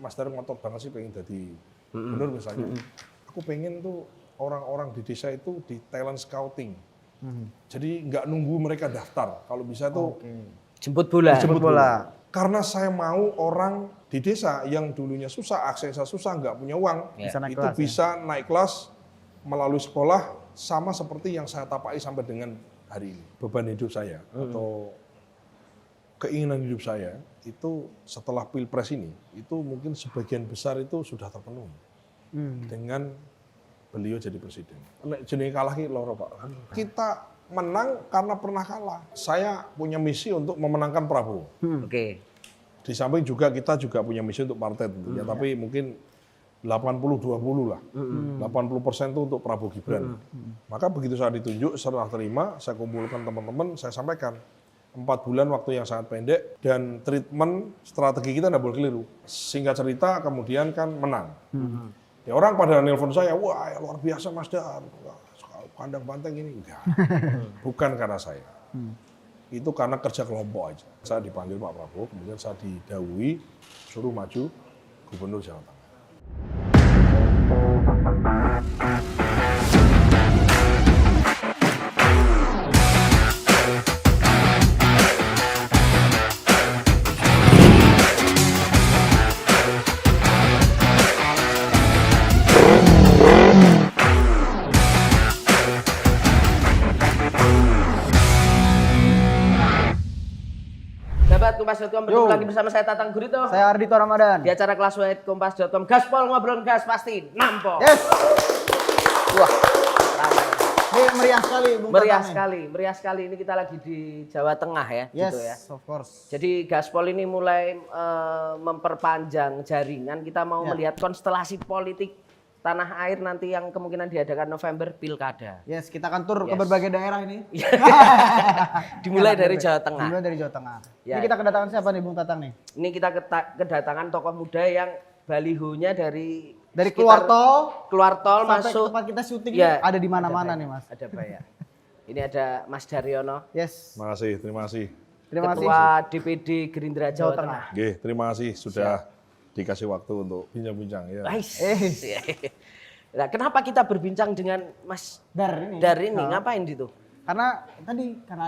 Mas Dar ngotot banget sih pengen jadi gubernur misalnya. Aku pengen tuh orang-orang di desa itu di talent scouting. Jadi nggak nunggu mereka daftar. Kalau bisa tuh Jemput bola. dijemput bola. Karena saya mau orang di desa yang dulunya susah, aksesnya susah, nggak punya uang, Ya. Bisa naik itu kelas, bisa naik kelas melalui sekolah sama seperti yang saya tapai sampai dengan hari ini. Beban hidup saya atau keinginan hidup saya itu setelah Pilpres ini, itu mungkin sebagian besar itu sudah terpenuhi dengan beliau jadi presiden. Jenenge kalah ki loro Pak. Kita menang karena pernah kalah. Saya punya misi untuk memenangkan Prabowo. Oke. Di samping juga kita juga punya misi untuk partai tentunya, tapi mungkin 80-20 lah. 80% itu untuk Prabowo Gibran. Maka begitu saya ditunjuk, setelah terima, saya kumpulkan teman-teman, saya sampaikan 4 bulan waktu yang sangat pendek dan treatment strategi kita tidak boleh keliru. Singkat cerita kemudian kan menang. Ya orang pada nelpon saya, wah ya luar biasa Mas Dar, kandang banteng ini. Enggak, bukan karena saya. Itu karena kerja kelompok aja. Saya dipanggil Pak Prabowo, kemudian saya didahului suruh maju Gubernur Jawa Tengah. Sahabat Kompas.com, bertemu lagi bersama saya Tatang Gurito. Saya Ardhito Ramadan. Di acara kelas White Kompas.com, gaspol ngobrol gas pasti nampo. Yes. Wah, ramai. Ini meriah sekali, Bung Meriah Tatang. sekali, meriah sekali. Ini kita lagi di Jawa Tengah ya, Yes, gitu ya. of course. Jadi gaspol ini mulai memperpanjang jaringan. Kita mau Ya. melihat konstelasi politik tanah air nanti yang kemungkinan diadakan November Pilkada. Yes, kita akan tur ke Yes. berbagai daerah ini. Dimulai dari Jawa Tengah. Dimulai dari Jawa Tengah. Ya. Ini kita kedatangan siapa nih, Bung Tatang nih? Ini kita kedatangan tokoh muda yang balihonya dari Keluar sekitar- tol keluar tol sampai masuk ke tempat kita syuting Ya, ini ada di mana-mana Pak. nih, Mas. Ada Pak ya. Ini ada Mas Daryono, Yes. Terima kasih, terima kasih. Terima kasih. Ketua DPD Gerindra Jawa Jawa Tengah. Oke, terima kasih sudah dikasih waktu untuk bincang-bincang ya. Ais. Eh. Nah, kenapa kita berbincang dengan Mas Dar ini. Dar ini? Nah, Ngapain gitu? karena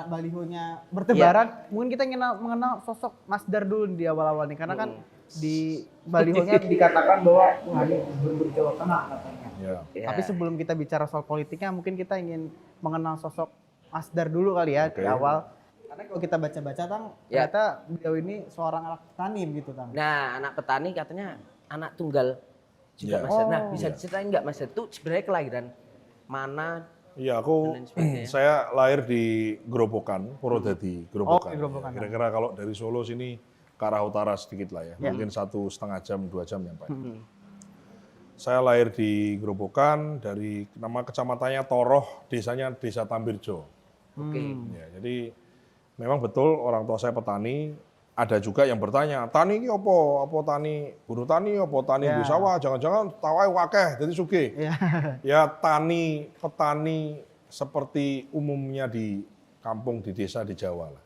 balihonya bertebaran, mungkin kita ingin mengenal sosok Mas Dar dulu di awal-awal nih, karena kan di balihonya dikatakan bahwa wah ini Gubernur Jawa Tengah katanya. Ya. Ya. Tapi sebelum kita bicara soal politiknya, mungkin kita ingin mengenal sosok Mas Dar dulu kali ya Oke. di awal. Karena kalau kita baca-baca, Tang, Ya. ternyata beliau ini seorang anak petani begitu, Tang. Nah, anak petani katanya anak tunggal juga Ya. Mas Dar. Nah, Oh, bisa ya. diceritain nggak Mas Dar? Itu sebenarnya kelahiran mana? Iya, aku Dan lain sebagainya. saya lahir di Grobogan, Purwodadi, Grobogan. di Grobogan. Ya, kira-kira kalau dari Solo sini ke arah utara sedikit lah ya, Ya. mungkin 1,5 jam, 2 jam nyampe. Saya lahir di Grobogan, dari nama kecamatannya Toroh, desanya Desa Tambirjo. Oke. Ya, jadi memang betul orang tua saya petani. Ada juga yang bertanya, tani ini apa? Apa tani buruh tani? Apa tani Ya. di sawah? Jangan-jangan tawai wakeh, jadi sugih. Iya. Ya petani seperti umumnya di kampung, di desa, di Jawa lah.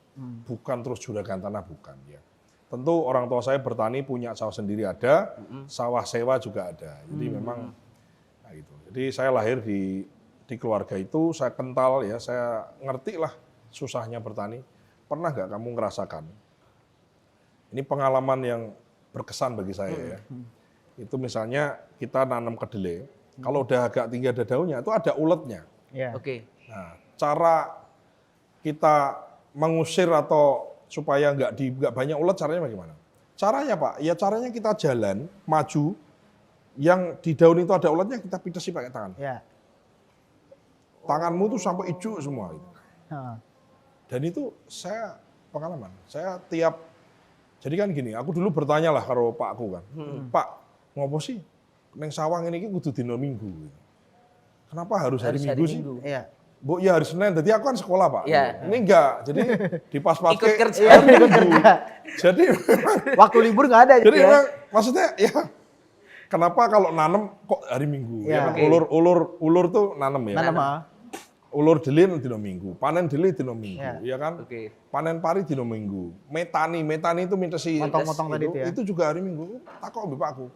Bukan terus juragan tanah, bukan ya. Tentu orang tua saya bertani, punya sawah sendiri ada, sawah sewa juga ada. Jadi memang nah gitu. Jadi saya lahir di keluarga itu, saya kental ya, saya ngerti lah susahnya bertani. Pernah nggak kamu ngerasakan? Ini pengalaman yang berkesan bagi saya ya. Itu misalnya kita nanam kedelai, kalau udah agak tinggi ada daunnya, itu ada uletnya. Iya. Oke. Nah, cara kita mengusir atau supaya nggak banyak ulet, caranya bagaimana? Caranya Pak, ya caranya kita jalan, maju, yang di daun itu ada uletnya kita pitesi pakai tangan. Iya. Tanganmu tuh sampai hijau semua. Gitu. Heeh. Dan itu saya pengalaman. Saya jadi kan gini, aku dulu bertanya lah karo Pakku kan, Pak, ngopo sih neng sawang ini kudu dino Minggu? Gitu. Kenapa harus hari Minggu sih? Iya. Bu, ya hari Senin, jadi aku kan sekolah Pak. Iya. Ini enggak, jadi di pas-pas Ikut kerja. Iya, ikut kerja. Jadi memang, Waktu libur nggak ada jadi gitu ya. memang maksudnya ya kenapa kalau nanem kok hari Minggu? Iya. Ya, ulur tuh nanem ya. Nanam, ah. ulur delin dina Minggu, panen deli dina Minggu, ya kan? Oke. Panen pari dina Minggu. Metani itu mintesi Motong-motong tadi itu ya. itu juga hari Minggu. Takok mbek Pakku.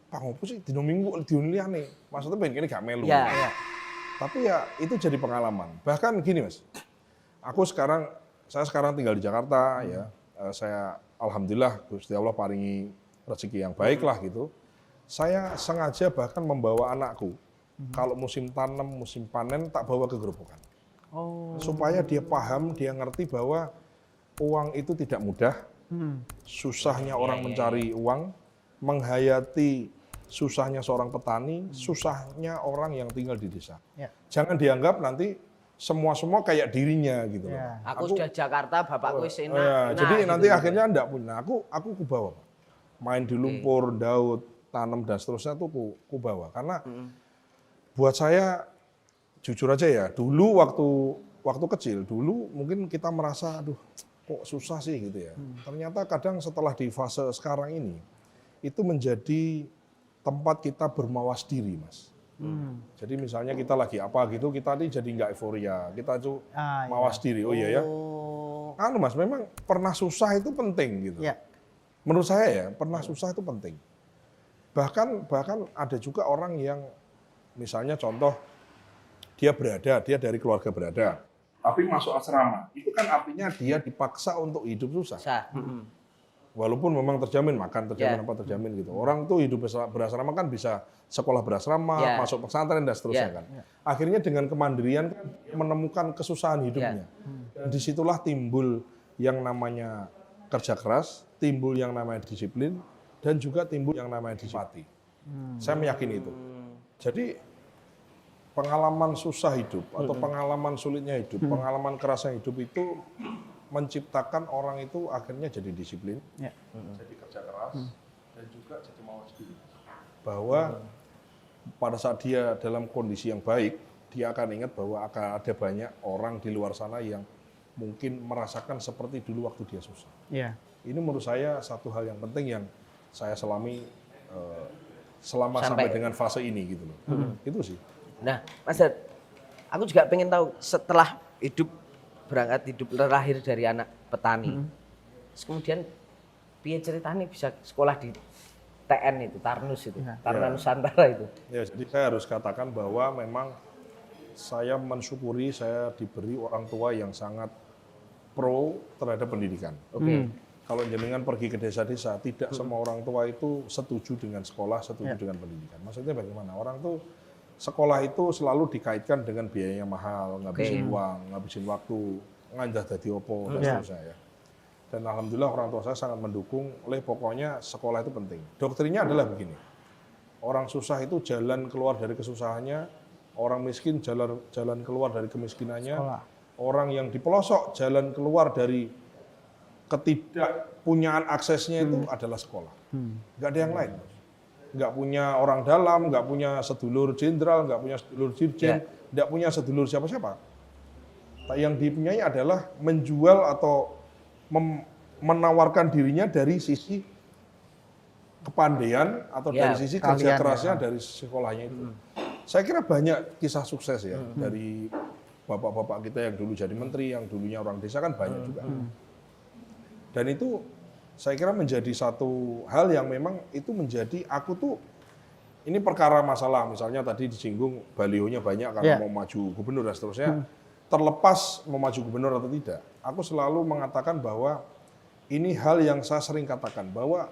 Pak ngopo sih dina Minggu dina liyane? Maksudnya ben kene gak melu. Ya. Tapi ya itu jadi pengalaman. Bahkan gini Mas, saya sekarang tinggal di Jakarta ya. Saya alhamdulillah Gusti Allah paringi rezeki yang baik lah gitu. Saya sengaja bahkan membawa anakku. Kalau musim tanam, musim panen tak bawa ke gerobokan. Supaya dia paham, dia ngerti bahwa uang itu tidak mudah. Susahnya orang mencari uang, menghayati susahnya seorang petani, susahnya orang yang tinggal di desa. Ya. Jangan dianggap nanti semua kayak dirinya gitu loh. Ya. Aku sudah Jakarta, bapakku wis enak. Jadi gitu. nanti akhirnya enggak punya. Aku kubawa. Main di lumpur, daud, tanam dan seterusnya tuh ku bawa. Karena buat saya jujur aja ya, dulu waktu kecil, dulu mungkin kita merasa aduh kok susah sih gitu ya. Ternyata kadang setelah di fase sekarang ini itu menjadi tempat kita bermawas diri, Mas. Jadi misalnya kita lagi apa gitu, kita ini jadi nggak euforia, kita tuh mawas diri. Oh iya ya. Mas, memang pernah susah itu penting gitu. Ya. Menurut saya ya, pernah susah itu penting. Bahkan ada juga orang yang misalnya contoh dia dari keluarga berada, tapi masuk asrama. Itu kan artinya dia dipaksa untuk hidup susah. Walaupun memang terjamin makan, terjamin gitu. Orang tuh hidup berasrama kan bisa sekolah berasrama, masuk pesantren dan seterusnya kan. Akhirnya dengan kemandirian kan menemukan kesusahan hidupnya. Dan disitulah timbul yang namanya kerja keras, timbul yang namanya disiplin, dan juga timbul yang namanya simpati. Saya meyakini itu. Jadi pengalaman susah hidup atau pengalaman sulitnya hidup, pengalaman kerasnya hidup itu menciptakan orang itu akhirnya jadi disiplin, jadi kerja keras, dan juga jadi mawas diri. Bahwa pada saat dia dalam kondisi yang baik, dia akan ingat bahwa akan ada banyak orang di luar sana yang mungkin merasakan seperti dulu waktu dia susah. Ini menurut saya satu hal yang penting yang saya selami selama sampai dengan fase ini gitu loh. Itu sih. Nah, Mas Dad, aku juga pengen tahu setelah berangkat hidup terakhir dari anak petani, kemudian piye ceritanya bisa sekolah di TN itu, Tarnus itu, Taruna Nusantara itu. Ya, jadi saya harus katakan bahwa memang saya mensyukuri saya diberi orang tua yang sangat pro terhadap pendidikan. Kalau jenengan pergi ke desa-desa, tidak semua orang tua itu setuju dengan sekolah, setuju dengan pendidikan. Maksudnya bagaimana? Orang tuh sekolah itu selalu dikaitkan dengan biayanya mahal, ngabisin uang, ngabisin waktu, nganjah dadi opo, dan seterusnya ya. Dan alhamdulillah orang tua saya sangat mendukung, pokoknya sekolah itu penting. Doktrinnya adalah begini, orang susah itu jalan keluar dari kesusahannya, orang miskin jalan keluar dari kemiskinannya, orang yang di pelosok jalan keluar dari ketidakpunyaan aksesnya itu adalah sekolah. Nggak ada yang lain. Nggak punya orang dalam, nggak punya sedulur jenderal, nggak punya sedulur dirjen, nggak punya sedulur siapa-siapa. Yang dipunyai adalah menjual atau menawarkan dirinya dari sisi kepandaian atau dari sisi kerja kerasnya dari sekolahnya itu. Saya kira banyak kisah sukses ya dari bapak-bapak kita yang dulu jadi menteri, yang dulunya orang desa kan banyak juga. Dan itu saya kira menjadi satu hal yang memang itu menjadi aku tuh ini perkara masalah misalnya tadi disinggung balihonya banyak karena mau maju gubernur dan seterusnya. Terlepas mau maju gubernur atau tidak, aku selalu mengatakan bahwa ini hal yang saya sering katakan bahwa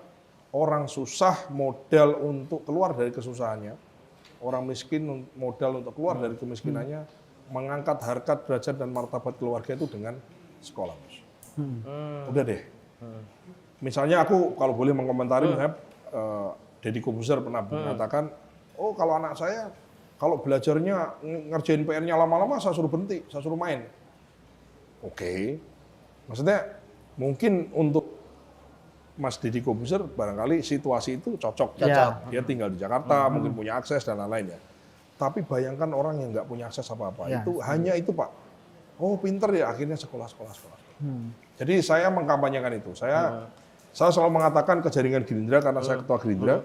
orang susah modal untuk keluar dari kesusahannya, orang miskin modal untuk keluar dari kemiskinannya, mengangkat harkat, derajat dan martabat keluarga itu dengan sekolah. Udah deh. Misalnya aku kalau boleh mengomentari, Deddy Corbuzier pernah mengatakan, oh kalau anak saya kalau belajarnya ngerjain PR-nya lama-lama saya suruh berhenti, saya suruh main. Oke. Maksudnya mungkin untuk Mas Deddy Corbuzier barangkali situasi itu cocok. Dia tinggal di Jakarta, mungkin punya akses dan lain-lain ya. Tapi bayangkan orang yang nggak punya akses apa-apa, itu hanya itu Pak. Oh pinter ya, akhirnya sekolah. Jadi saya mengkampanyekan itu. Saya selalu mengatakan ke jaringan Gerindra karena saya ketua Gerindra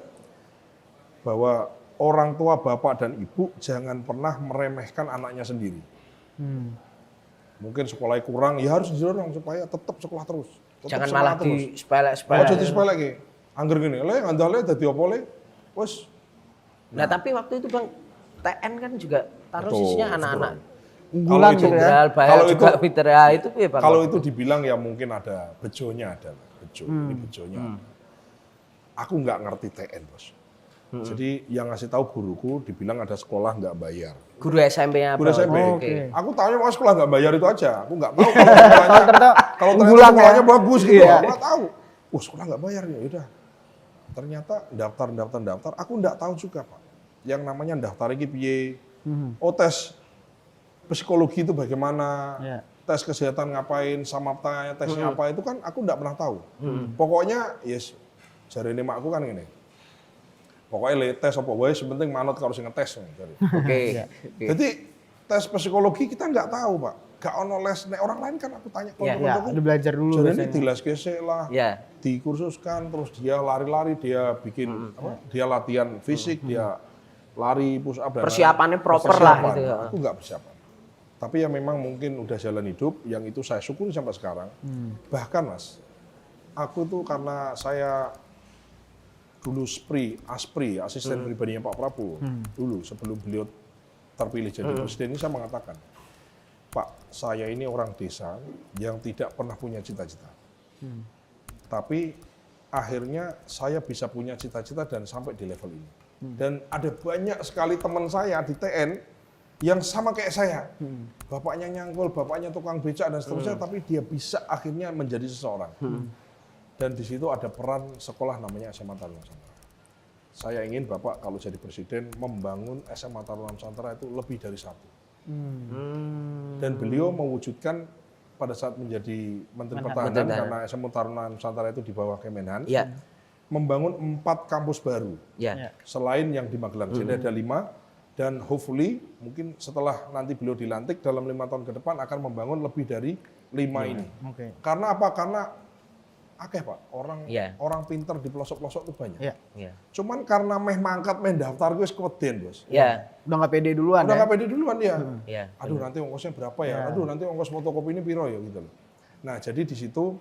bahwa orang tua bapak dan ibu jangan pernah meremehkan anaknya sendiri. Mungkin sekolahnya kurang, ya harus didorong supaya tetap sekolah terus. Tetap Jangan sekolah malah terus. di sepele-sepele. Ojo disepeleke. Angger gini, le ngandale dadi apa le? Wes. Nah, tapi waktu itu Bang, TN kan juga taruh Betul, sisinya anak-anak Unggulan itu- gitu ya. Jenderal Bayar Kalau juga itu- Fitra itu ya Bang. Kalau itu dibilang ya mungkin ada bejonya ada lah. Bejo, ini bejonya. Aku nggak ngerti TN, Bos. Jadi yang ngasih tahu guruku dibilang ada sekolah nggak bayar. Guru SMP-nya Guru SMP. Oke. Aku tahunya mau sekolah nggak bayar itu aja. Aku nggak tahu kalau sekolahnya, kalau ternyata unggulan sekolahnya ya. bagus gitu. Iya. Aku nggak tahu. Sekolah nggak bayar ya udah. Ternyata daftar. Aku nggak tahu juga Pak. Yang namanya daftar ini piye. Oh tes psikologi itu bagaimana. Iya. Tes kesehatan ngapain, sama tanya tesnya apa itu kan aku nggak pernah tahu. Pokoknya yes, jarene makku kan gini. Pokoknya le tes apa wae sepenting manut kalau sing ngetes. Oke. Jadi tes psikologi kita nggak tahu Pak. Gak ono les, nek orang lain kan aku tanya Iya. Ya, konco-koncoku. udah belajar dulu Jadi ini biasanya. di les gesek lah, Ya. dikursuskan, terus dia lari-lari, dia bikin apa? Dia latihan fisik, dia lari push up dan Persiapannya lain-lain. proper Persiapan. lah gitu ya. Aku nggak persiapan. Tapi ya memang mungkin udah jalan hidup, yang itu saya syukuri sampai sekarang. Bahkan Mas, aku tuh karena saya dulu Aspri, asisten pribadinya Pak Prabowo, dulu sebelum beliau terpilih jadi presiden ini saya mengatakan, Pak, saya ini orang desa yang tidak pernah punya cita-cita. Tapi akhirnya saya bisa punya cita-cita dan sampai di level ini. Dan ada banyak sekali teman saya di TN yang sama kayak saya. Bapaknya nyangkul, bapaknya tukang becak dan seterusnya, tapi dia bisa akhirnya menjadi seseorang. Dan di situ ada peran sekolah namanya SMA Taruna Nusantara. Saya ingin Bapak kalau jadi presiden membangun SMA Taruna Nusantara itu lebih dari satu. Dan beliau mewujudkan pada saat menjadi Menteri Pertahanan karena SMA Taruna Nusantara itu di bawah Kemenhan, Ya. membangun 4 kampus baru. Ya. Selain yang di Magelang, jadi ada 5 dan hopefully mungkin setelah nanti beliau dilantik dalam 5 tahun ke depan akan membangun lebih dari 5 ini. Oke. Karena apa? Karena akeh Pak, Iya. orang pinter di pelosok-pelosok itu banyak. Iya. Ya. Cuman karena meh mangkat, meh daftar gue keweden, Bos. Ya. Udah nggak pede duluan Udah ya. nggak pede duluan dia. Ya. Aduh nanti ongkosnya berapa ya? Aduh nanti ongkos fotokopi ini piro ya gitu loh. Nah jadi di situ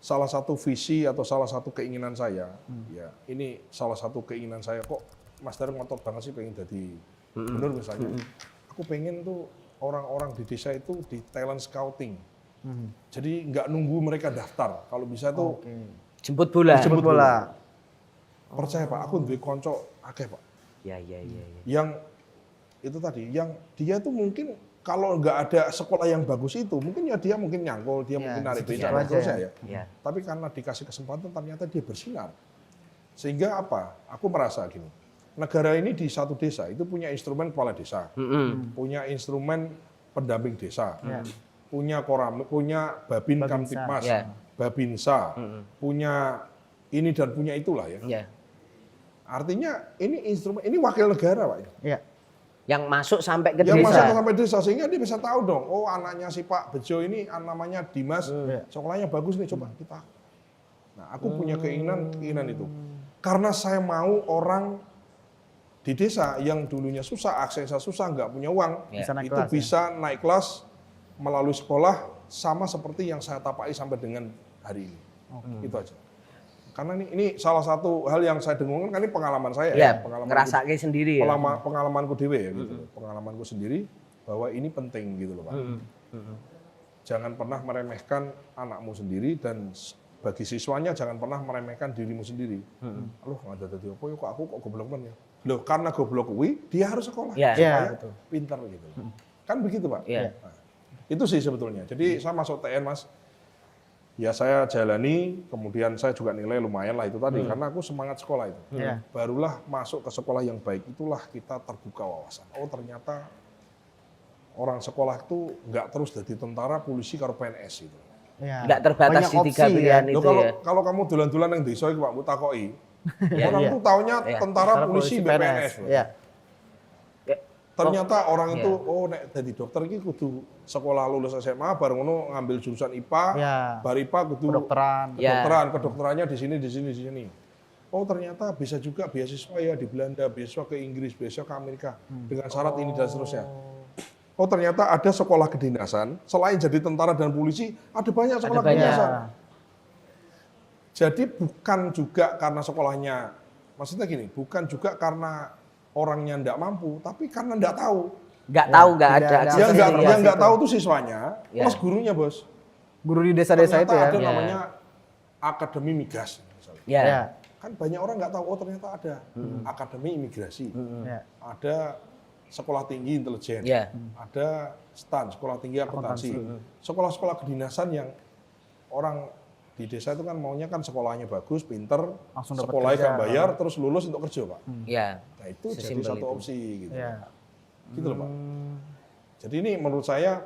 salah satu visi atau salah satu keinginan saya, ya ini salah satu keinginan saya kok Mas Dar ngotot banget sih pengen jadi gubernur misalnya. Aku pengen tuh orang-orang di desa itu di talent scouting. Jadi nggak nunggu mereka daftar. Kalau bisa tuh Jemput bola. Jemput bola. percaya Pak, aku duwe konco akeh Pak. Ya. Yang itu tadi, yang dia tuh mungkin kalau nggak ada sekolah yang bagus itu, mungkin ya dia mungkin nyangkul, dia mungkin narik segitu becak dan aja seterusnya ya. Ya. Tapi karena dikasih kesempatan ternyata dia bersinar. Sehingga apa? Aku merasa gini, negara ini di satu desa itu punya instrumen kepala desa, punya instrumen pendamping desa, punya punya Babin Kamtipmas, Ya. Babinsa, punya ini dan punya itulah ya. Ya. Artinya ini instrumen, ini wakil negara Pak. Iya. Yang masuk sampai ke Yang desa. masuk sampai desa sehingga dia bisa tahu dong, oh anaknya si Pak Bejo ini namanya Dimas, sekolahnya bagus nih coba kita. Nah, aku punya keinginan itu. Karena saya mau orang di desa yang dulunya susah, aksesnya susah, nggak punya uang, Bisa naik itu kelas, bisa naik kelas melalui sekolah sama seperti yang saya tapai sampai dengan hari ini. Itu aja. Karena ini salah satu hal yang saya dengungkan, kan ini pengalaman saya Ya. pengalaman Ngerasake sendiri ya. pengalamanku dewe ya gitu loh. Pengalamanku sendiri bahwa ini penting gitu loh Pak. Jangan pernah meremehkan anakmu sendiri dan bagi siswanya jangan pernah meremehkan dirimu sendiri. Loh nggak ada tadi apa ya kok aku kok goblok ya. Loh karena goblok kuwi dia harus sekolah Ya. supaya betul. pintar gitu. Kan begitu Pak. Ya. Nah, itu sih sebetulnya. Jadi saya masuk TN Mas. Ya saya jalani, kemudian saya juga nilai lumayan lah itu tadi, karena aku semangat sekolah itu. Iya. Barulah masuk ke sekolah yang baik, itulah kita terbuka wawasan. Oh ternyata orang sekolah itu nggak terus jadi tentara, polisi, karo PNS itu. Iya. Nggak terbatas Banyak di 3 opsi pilihan Loh, itu kalau ya. kalau kamu dolan-dolan yang desa iki Pak, mbok takoki. Ya, Orang iya. tuh taunya Iya. tentara, Tentara, polisi, BPNS. loh. Iya. Ternyata orang itu, Iya. oh nek jadi dokter iki kudu sekolah lulus SMA, bareng ngono ngambil jurusan IPA, Iya. bar IPA kudu Kedokteran. Ya. kedokterannya di sini. Oh ternyata bisa juga beasiswa ya di Belanda, beasiswa ke Inggris, beasiswa ke Amerika dengan syarat ini dan seterusnya. oh ternyata ada sekolah kedinasan, selain jadi tentara dan polisi, ada banyak sekolah banyak. kedinasan. Jadi bukan juga karena sekolahnya, maksudnya gini, bukan juga karena orangnya enggak mampu, tapi karena enggak tahu. Nggak tahu, nggak tidak ada ada akses Yang enggak, informasi. yang enggak tahu tuh siswanya, Ya. plus gurunya, Bos. Guru di desa-desa itu ya. Ternyata ada Ya. namanya Akademi Migas. Misalnya. Ya. Ya. Kan banyak orang nggak tahu, oh ternyata ada Akademi Imigrasi, Ya. ada Sekolah Tinggi Intelijen, Ya. ada STAN, Sekolah Tinggi Akuntansi, sekolah-sekolah kedinasan yang orang di desa itu kan maunya kan sekolahnya bagus, pinter, Langsung dapat sekolahnya kerja. kan bayar, terus lulus untuk kerja, Pak. Ya. Nah itu jadi Sesimpel satu itu. opsi gitu. Ya. Gitu loh, Pak. Jadi ini menurut saya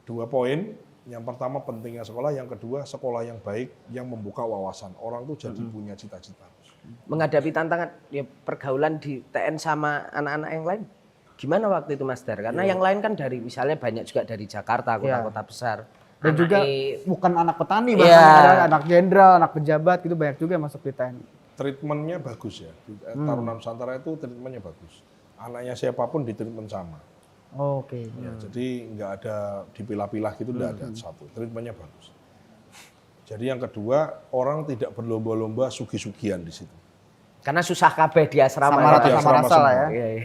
2 poin. Yang pertama pentingnya sekolah, yang kedua sekolah yang baik yang membuka wawasan. Orang tuh jadi punya cita-cita. Menghadapi tantangan ya pergaulan di TN sama anak-anak yang lain. Gimana waktu itu Mas Dar? Karena yang lain kan dari misalnya banyak juga dari Jakarta, kota-kota besar. Dan juga Anaknya- bukan anak petani, Iya. bahkan ada anak jenderal, anak pejabat gitu banyak juga yang masuk di TNI. Treatmentnya bagus ya. Di Taruna Nusantara itu treatmentnya bagus. Anaknya siapapun di treatment sama. Oke. Ya, jadi nggak ada dipilah-pilah gitu, nggak ada satu. Treatmentnya bagus. Jadi yang kedua, orang tidak berlomba-lomba sugi-sugian di situ. Karena susah kabeh di asrama. Sama ya. rata sama asrama rasa lah semua. ya. Iya, iya.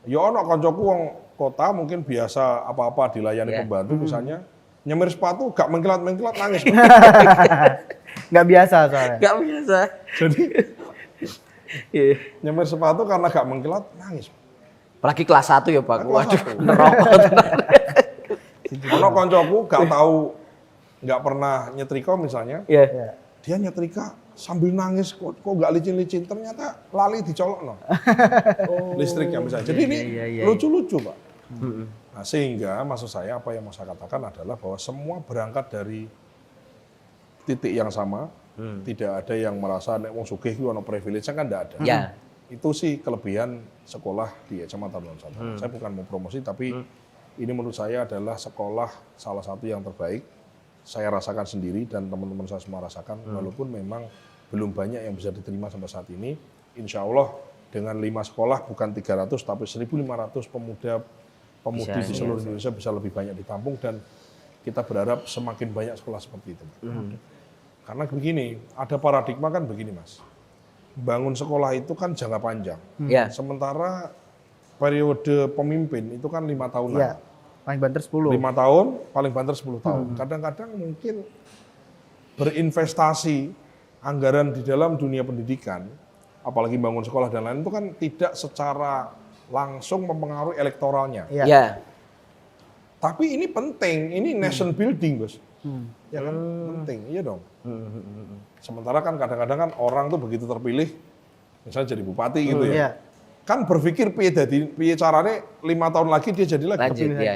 Ya ono koncoku wong kota mungkin biasa apa-apa dilayani Ya. pembantu misalnya, nyemir sepatu gak mengkilat-mengkilat nangis. Nggak biasa soalnya. Gak biasa. Jadi Iya. nyemir sepatu karena gak mengkilat nangis. Apalagi kelas 1 ya Pak. Kelas Waduh, 1. nerokok tenan. Ono koncoku gak tahu, nggak pernah nyetrika misalnya, Iya. Ya. dia nyetrika sambil nangis kok nggak licin-licin, ternyata lali dicolok no. Listriknya misalnya. Jadi ini iya. lucu-lucu Pak. Nah sehingga maksud saya apa yang mau saya katakan adalah bahwa semua berangkat dari titik yang sama, tidak ada yang merasa nek wong sugih ku ono privilege kan enggak ada. Ya. Itu sih kelebihan sekolah di SMA Taruna Nusantara. Saya bukan mau promosi tapi ini menurut saya adalah sekolah salah satu yang terbaik. Saya rasakan sendiri dan teman-teman saya semua rasakan, walaupun memang belum banyak yang bisa diterima sampai saat ini. Insya Allah dengan 5 sekolah bukan 300 tapi 1.500 pemudi di seluruh Indonesia bisa lebih banyak ditampung dan kita berharap semakin banyak sekolah seperti itu. Karena begini, ada paradigma kan begini Mas, bangun sekolah itu kan jangka panjang. Ya. Sementara periode pemimpin itu kan 5 tahunan. Iya. Paling banter 10. 5 tahun, paling banter 10 tahun. Kadang-kadang mungkin berinvestasi anggaran di dalam dunia pendidikan, apalagi bangun sekolah dan lain itu kan tidak secara langsung mempengaruhi elektoralnya. Iya. Ya. Tapi ini penting, ini nation building, Bos. Ya kan? Penting, iya dong. Sementara kan kadang-kadang kan orang tuh begitu terpilih, misalnya jadi bupati gitu ya. Iya. Kan berpikir piye caranya 5 tahun lagi dia jadi lagi. Lanjut ya.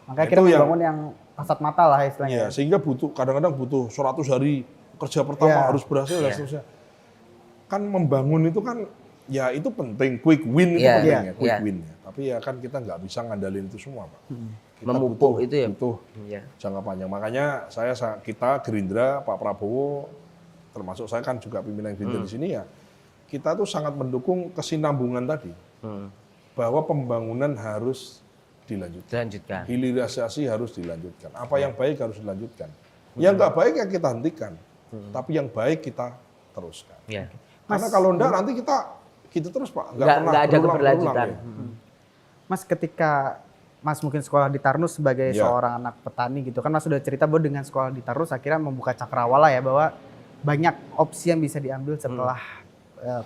Makanya Itu kita yang- membangun yang kasat mata lah istilahnya. Iya, sehingga kadang-kadang butuh 100 hari kerja pertama Iya. harus berhasil dan seterusnya. Kan membangun itu kan ya itu penting, quick win itu Iya, penting iya, ya, quick iya. win ya. Tapi ya kan kita nggak bisa ngandalin itu semua, Pak. Kita Memupuk itu ya. butuh Iya. jangka panjang. Makanya kita Gerindra, Pak Prabowo, termasuk saya kan juga pimpinan Gerindra di sini ya, kita tuh sangat mendukung kesinambungan tadi. Bahwa pembangunan harus dilanjutkan. Dilanjutkan. Hilirisasi harus dilanjutkan. Apa yang baik harus dilanjutkan. Yang nggak baik ya kita hentikan. Tapi yang baik kita teruskan. Ya. Karena kalau enggak nanti kita gitu terus Pak. Nggak ada keberlanjutan. ya. Mas ketika Mas mungkin sekolah di Tarnus sebagai Iya. seorang anak petani gitu kan Mas sudah cerita bahwa dengan sekolah di Tarnus akhirnya membuka cakrawala ya bahwa banyak opsi yang bisa diambil setelah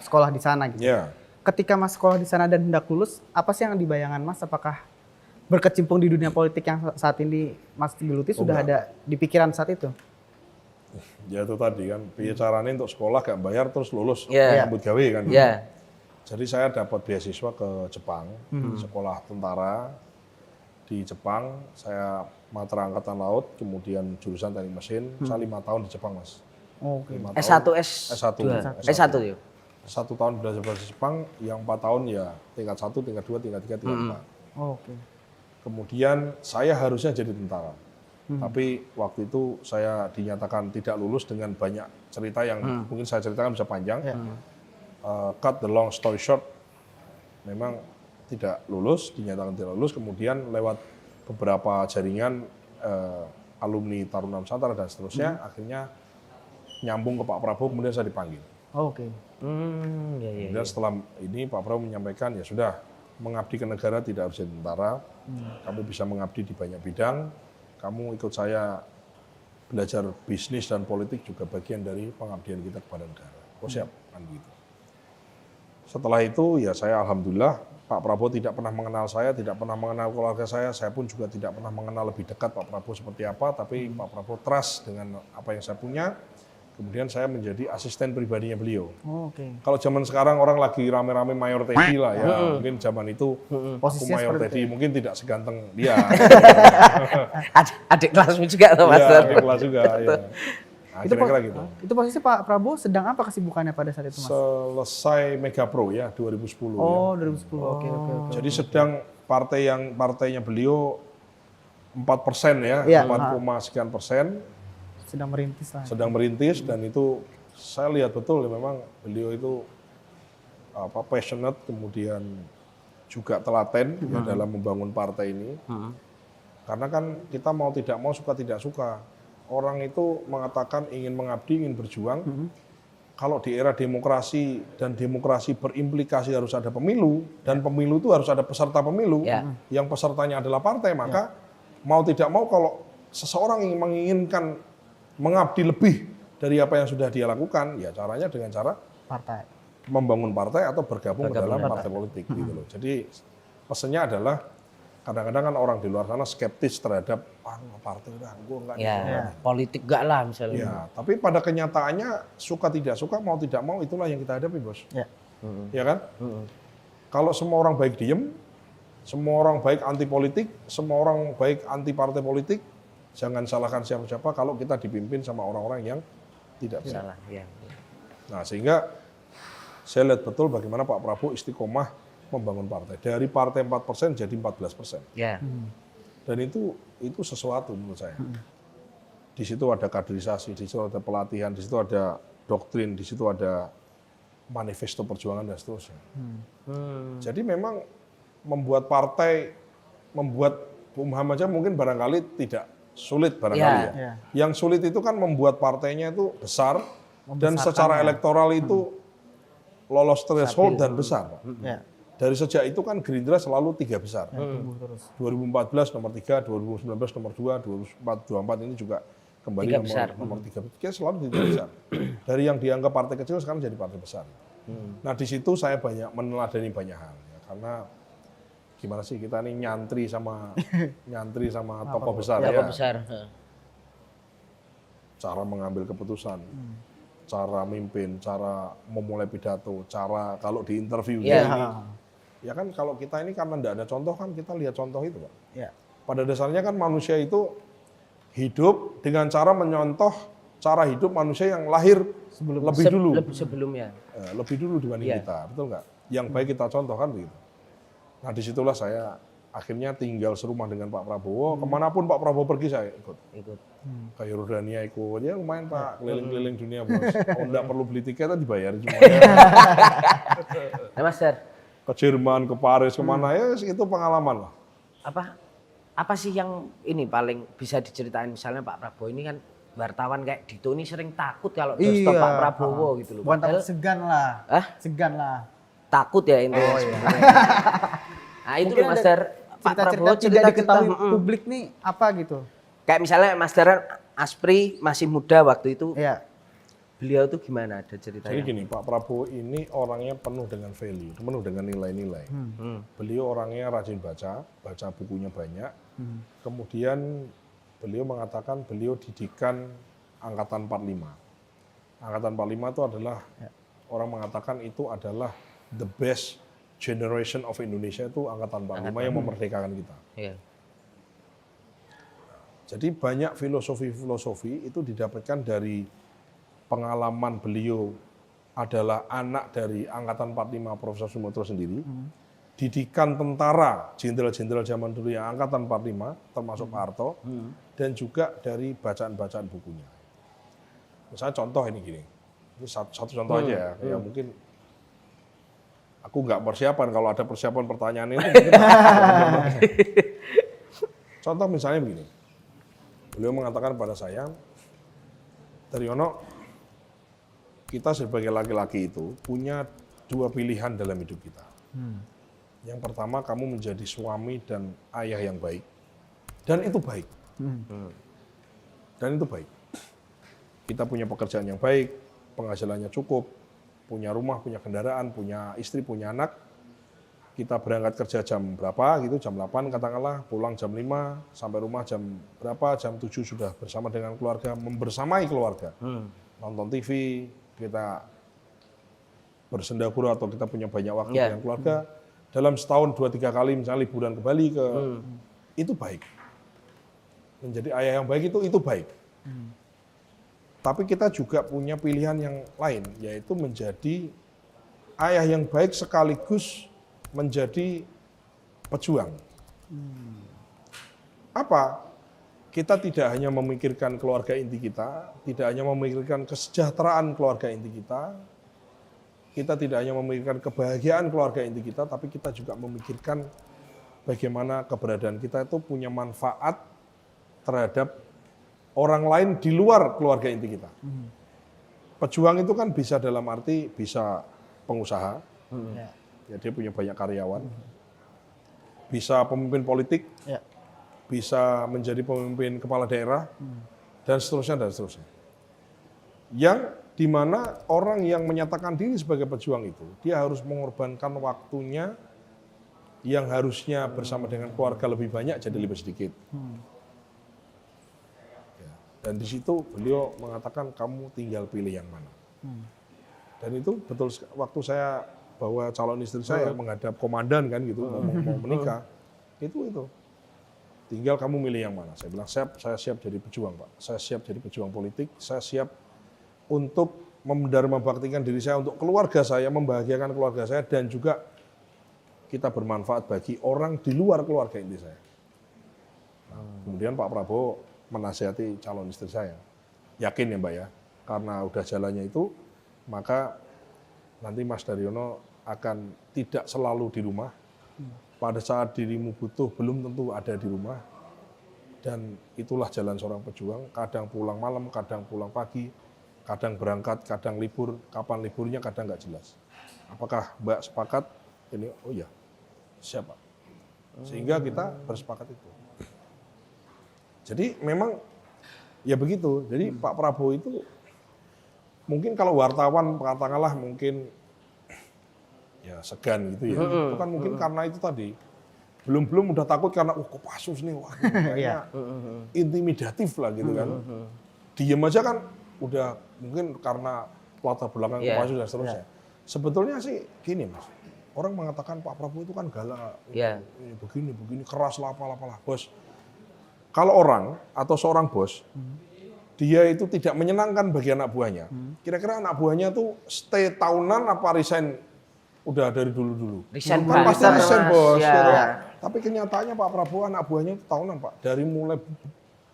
sekolah di sana gitu. Ya. Ketika Mas sekolah di sana dan hendak lulus, apa sih yang dibayangkan Mas? Apakah berkecimpung di dunia politik yang saat ini Mas geluti sudah enggak. ada di pikiran saat itu? Ya itu tadi kan, piye caranya untuk sekolah gak bayar terus lulus Iya. nyambut gawe kan. Ya. Jadi saya dapat beasiswa ke Jepang, sekolah tentara di Jepang. Saya matra angkatan laut, kemudian jurusan teknik mesin. Saya 5 tahun di Jepang Mas. Oke. 5 S1, tahun. S2. S1. S1 ya. 1 tahun belajar bahasa Jepang, yang 4 tahun ya tingkat 1, tingkat 2, tingkat 3, tingkat 4. Oke. Kemudian saya harusnya jadi tentara. Tapi waktu itu saya dinyatakan tidak lulus dengan banyak cerita yang mungkin saya ceritakan bisa panjang. Ya. Cut the long story short, memang tidak lulus, dinyatakan tidak lulus, kemudian lewat beberapa jaringan alumni Taruna Nusantara dan seterusnya, akhirnya nyambung ke Pak Prabowo, kemudian saya dipanggil. Oh, oke. Kemudian setelah ini Pak Prabowo menyampaikan, ya sudah, mengabdi ke negara tidak harus jadi tentara, kamu bisa mengabdi di banyak bidang, kamu ikut saya belajar bisnis dan politik juga bagian dari pengabdian kita kepada negara. Oh siap, kan gitu. Setelah itu ya saya alhamdulillah, Pak Prabowo tidak pernah mengenal saya, tidak pernah mengenal keluarga saya pun juga tidak pernah mengenal lebih dekat Pak Prabowo seperti apa, tapi Pak Prabowo trust dengan apa yang saya punya. Kemudian saya menjadi asisten pribadinya beliau. Oh, oke. Kalau zaman sekarang orang lagi rame-rame Mayor Teddy lah ya, mungkin zaman itu aku Posisinya Mayor seperti Teddy itu. mungkin tidak seganteng dia. Adik kelasmu juga tuh Mas. Iya, di kelas juga. Ya. Nah, Itu kira-kira gitu. Itu posisi Pak Prabowo sedang apa kesibukannya pada saat itu, Mas? Selesai Mega Pro ya 2010 ya. Oh, 2010. Oke. Jadi sedang partainya beliau 4% ya, Iya, 4, sekian persen Sedang merintis lah. sedang merintis, dan itu saya lihat betul ya, memang beliau itu passionate, kemudian juga telaten ya, dalam membangun partai ini. Karena kan kita mau tidak mau, suka tidak suka, orang itu mengatakan ingin mengabdi, ingin berjuang. Kalau di era demokrasi, dan demokrasi berimplikasi harus ada pemilu, dan pemilu itu harus ada peserta pemilu, yang pesertanya adalah partai, maka mau tidak mau kalau seseorang ingin menginginkan mengabdi lebih dari apa yang sudah dia lakukan, ya caranya dengan cara Partai. membangun partai atau bergabung ke dalam partai politik gitu loh. Jadi pesannya adalah, kadang-kadang kan orang di luar sana skeptis terhadap partai, udah gue enggak Politik enggak lah misalnya. ya, tapi pada kenyataannya suka tidak suka, mau tidak mau, itulah yang kita hadapi, Bos. Ya. Ya kan? Kalau semua orang baik diem, semua orang baik anti politik, semua orang baik anti partai politik, jangan salahkan siapa-siapa kalau kita dipimpin sama orang-orang yang tidak baik. Salah, ya. Nah, sehingga saya lihat betul bagaimana Pak Prabowo istiqomah membangun partai. Dari partai 4% jadi 14%. Ya. Dan itu sesuatu menurut saya. Di situ ada kaderisasi, di situ ada pelatihan, di situ ada doktrin, di situ ada manifesto perjuangan dan seterusnya. Jadi memang membuat partai, membuat Muhammadiyah mungkin barangkali tidak sulit barangkali ya. Yang sulit itu kan membuat partainya itu besar, dan secara elektoral itu lolos threshold dan besar. Dari sejak itu kan Gerindra selalu 3 besar. 2014 nomor 3, 2019 nomor 2, 2024 ini juga kembali nomor 3. Kita selalu 3 besar. Dari yang dianggap partai kecil sekarang jadi partai besar. Nah di situ saya banyak meneladani banyak hal ya, karena gimana sih kita ini nyantri sama tokoh besar ya. Tokoh besar. Cara mengambil keputusan, cara mimpin, cara memulai pidato, cara kalau di interview ya kan, kalau kita ini karena tidak ada contoh kan, kita lihat contoh itu, Pak. Ya. Pada dasarnya kan manusia itu hidup dengan cara menyontoh cara hidup manusia yang lahir lebih dulu. Sebelumnya. Lebih dulu dibanding kita, betul nggak? Yang baik kita contoh kan begitu. Nah disitulah saya akhirnya tinggal serumah dengan Pak Prabowo. Kemanapun Pak Prabowo pergi saya ikut. Ke Yordania ikut, ya lumayan Pak, keliling-keliling dunia, Bos. Oh, enggak perlu beli tiket, dibayar semuanya. Nah, Mas Dar, Ke Jerman, ke Paris, kemana ya, itu pengalaman lah. apa sih yang ini paling bisa diceritain, misalnya Pak Prabowo ini kan wartawan kayak Dito ini sering takut kalau doorstop Pak Prabowo gitu loh. Bukan takut, segan lah. Segan lah. Takut ya itu. Nah itu loh Mas Dar, Pak Prabowo tidak diketahui publik nih apa gitu. Kayak misalnya Mas Dar Aspri masih muda waktu itu. Iya. Beliau tuh gimana, ada ceritanya? Jadi gini, Pak Prabowo ini orangnya penuh dengan value, penuh dengan nilai-nilai. Beliau orangnya rajin baca bukunya banyak. Kemudian beliau mengatakan beliau didikan Angkatan 45. Angkatan 45 itu adalah, orang mengatakan itu adalah the best generation of Indonesia, itu Angkatan 45 yang memerdekakan kita. Iya. Jadi banyak filosofi-filosofi itu didapatkan dari pengalaman beliau adalah anak dari Angkatan 45 Profesor Sumantro sendiri, didikan tentara, jenderal-jenderal zaman dulu yang Angkatan 45, termasuk Pak Harto, dan juga dari bacaan-bacaan bukunya. Misalnya contoh ini gini, ini satu contoh aja ya, ya mungkin Aku nggak persiapan, kalau ada persiapan pertanyaan itu mungkin contoh misalnya begini. Beliau mengatakan pada saya, Daryono, kita sebagai laki-laki itu punya 2 pilihan dalam hidup kita. Yang pertama, kamu menjadi suami dan ayah yang baik. Dan itu baik. Dan itu baik. Kita punya pekerjaan yang baik, penghasilannya cukup, punya rumah, punya kendaraan, punya istri, punya anak. Kita berangkat kerja jam berapa gitu, jam 8 katakanlah, pulang jam 5, sampai rumah jam berapa, jam 7 sudah bersama dengan keluarga, membersamai keluarga. Nonton TV, kita bersendagura atau kita punya banyak waktu dengan keluarga. Dalam setahun 2-3 kali misalnya liburan ke Bali, itu baik. Menjadi ayah yang baik itu baik. Tapi kita juga punya pilihan yang lain, yaitu menjadi ayah yang baik sekaligus menjadi pejuang. Apa? Kita tidak hanya memikirkan keluarga inti kita, tidak hanya memikirkan kesejahteraan keluarga inti kita tidak hanya memikirkan kebahagiaan keluarga inti kita, tapi kita juga memikirkan bagaimana keberadaan kita itu punya manfaat terhadap orang lain di luar keluarga inti kita. Pejuang itu kan bisa dalam arti bisa pengusaha, ya dia punya banyak karyawan, bisa pemimpin politik, bisa menjadi pemimpin kepala daerah, dan seterusnya, dan seterusnya. Yang dimana orang yang menyatakan diri sebagai pejuang itu, dia harus mengorbankan waktunya yang harusnya bersama dengan keluarga lebih banyak jadi lebih sedikit. Ya, dan di situ beliau mengatakan kamu tinggal pilih yang mana. Dan itu betul, waktu saya bawa calon istri saya menghadap komandan kan gitu, mau menikah, itu. Tinggal kamu milih yang mana. Saya bilang, saya siap jadi pejuang, Pak. Saya siap jadi pejuang politik, saya siap untuk mendharma baktikan diri saya untuk keluarga saya, membahagiakan keluarga saya, dan juga kita bermanfaat bagi orang di luar keluarga inti saya. Kemudian Pak Prabowo menasihati calon istri saya. Yakin ya Mbak ya, karena udah jalannya itu, maka nanti Mas Daryono akan tidak selalu di rumah. Pada saat dirimu butuh, belum tentu ada di rumah. Dan itulah jalan seorang pejuang, kadang pulang malam, kadang pulang pagi, kadang berangkat, kadang libur, kapan liburnya kadang nggak jelas. Apakah Mbak sepakat? Ini, oh ya, siapa? Sehingga kita bersepakat itu. Jadi memang ya begitu. Jadi Pak Prabowo itu mungkin kalau wartawan katakanlah mungkin ya segan gitu ya. Itu kan mungkin karena itu tadi. Belum udah takut karena Kopassus nih, wah kayaknya intimidatif lah gitu kan. Diem aja kan udah mungkin karena latar belakang Kopassus dan seterusnya. Sebetulnya sih gini Mas, orang mengatakan Pak Prabowo itu kan galak, begini, keras lah, apalah. Bos, kalau orang atau seorang bos, dia itu tidak menyenangkan bagi anak buahnya, kira-kira anak buahnya tuh stay tahunan apa resign udah dari dulu-dulu? Resign kan pasti resign bos. Ya. Gitu. Tapi kenyataannya Pak Prabowo anak buahnya itu tahunan Pak. Dari mulai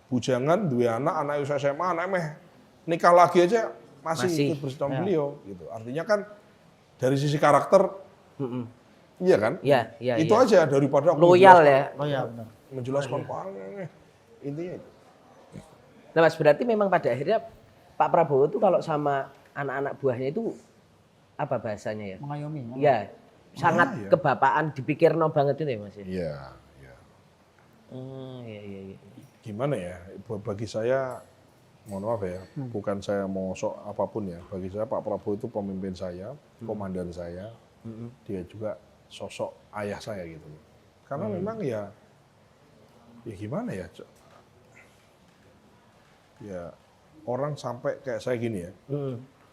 bujangan, dua anak usia SMA, anak nikah lagi aja masih ikut bersama beliau. Gitu. Artinya kan dari sisi karakter, iya kan? Iya. Itu aja daripada loyal ya. Menjelaskan intinya itu. Nah Mas, berarti memang pada akhirnya Pak Prabowo itu kalau sama anak-anak buahnya itu apa bahasanya ya? Mengayomi. Iya, sangat kebapaan, dipikirno banget itu ya Mas. Iya. Iya. Gimana ya? Bagi saya, mohon maaf ya, bukan saya mau sok apapun ya. Bagi saya Pak Prabowo itu pemimpin saya, komandan saya, dia juga sosok ayah saya gitu. Karena memang ya gimana ya? Ya orang sampai kayak saya gini ya.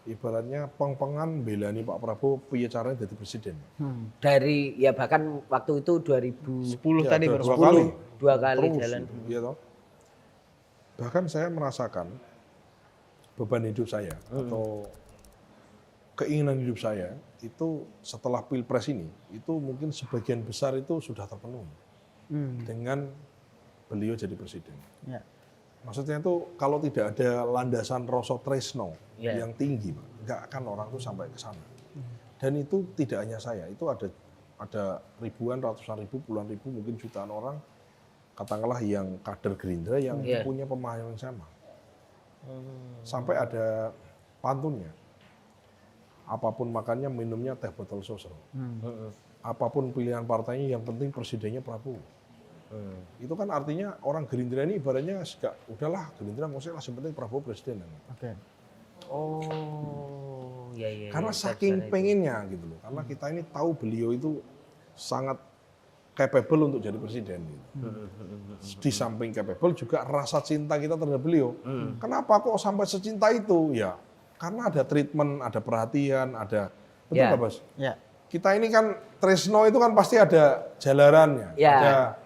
Ibaratnya peng-pengan belani Pak Prabowo piye caranya jadi presiden. Dari ya bahkan waktu itu 2010 tadi baru 2 kali terus, jalan. Gitu, ya, bahkan saya merasakan beban hidup saya atau keinginan hidup saya itu setelah Pilpres ini itu mungkin sebagian besar itu sudah terpenuhi dengan beliau jadi presiden. Ya. Maksudnya itu kalau tidak ada landasan rasa tresno yang tinggi, nggak akan orang itu sampai ke sana. Dan itu tidak hanya saya, itu ada ribuan, ratusan ribu, puluhan ribu, mungkin jutaan orang, katakanlah yang kader Gerindra yang punya pemahaman yang sama. Sampai ada pantunnya. Apapun makannya, minumnya teh botol sosro. Apapun pilihan partainya, yang penting presidennya Prabowo. Itu kan artinya orang Gerindra ini ibaratnya udahlah Gerindra nggak usah lah, yang penting Prabowo presiden. Oke. Oh, iya. Karena saking pengennya gitu loh. Karena kita ini tahu beliau itu sangat capable untuk jadi presiden. Gitu. Di samping capable juga rasa cinta kita terhadap beliau. Kenapa kok sampai secinta itu? Ya karena ada treatment, ada perhatian, ada betul nggak Bos? Ya. Kita ini kan tresno itu kan pasti ada jalarannya. Ada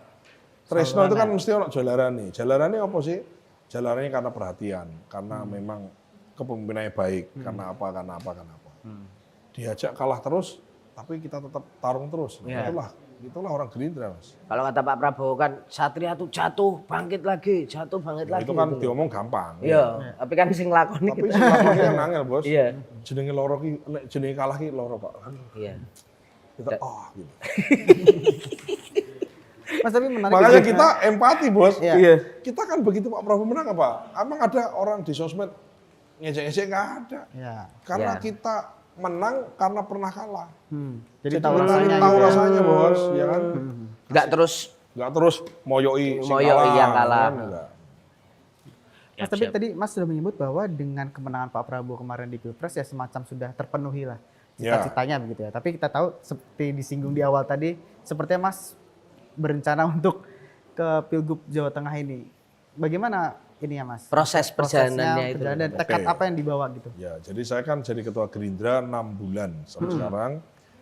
tresno itu kan mesti ono jalarannya. Jalarannya apa sih? Jalarannya karena perhatian, karena memang kepemimpinannya baik, karena apa. Diajak kalah terus, tapi kita tetap tarung terus. Itulah orang Gerindra, Mas. Kalau kata Pak Prabowo kan Satria tuh jatuh, bangkit lagi. Itu kan gitu. diomong gampang. Iya, tapi kan sing nglakoni Tapi gitu. sing lakoni kan angel, Bos. Iya. Jenenge loro ki, nek jenenge kalah ki loro, Pak. Iya. Kita gitu. Mas tapi menarik. Makanya kita empati, Bos. Iya. Kita kan begitu Pak Prabowo menang apa? Emang ada orang di sosmed ngejek-ngejek? Nggak ada. Ya. Karena kita menang karena pernah kalah. Jadi tahu kita rasanya. tahu gitu ya. rasanya, Bos, ya kan? Nggak terus Moyoi yang kalah. kan? Enggak. Mas, tapi tadi Mas sudah menyebut bahwa dengan kemenangan Pak Prabowo kemarin di Pilpres ya semacam sudah terpenuhi lah cita-citanya begitu ya. Tapi kita tahu seperti disinggung di awal tadi, sepertinya Mas berencana untuk ke Pilgub Jawa Tengah ini. Bagaimana ini ya Mas? Proses perjalanannya itu. Dan tekad Oke. apa yang dibawa gitu? Ya, jadi saya kan jadi ketua Gerindra 6 bulan sampai sekarang.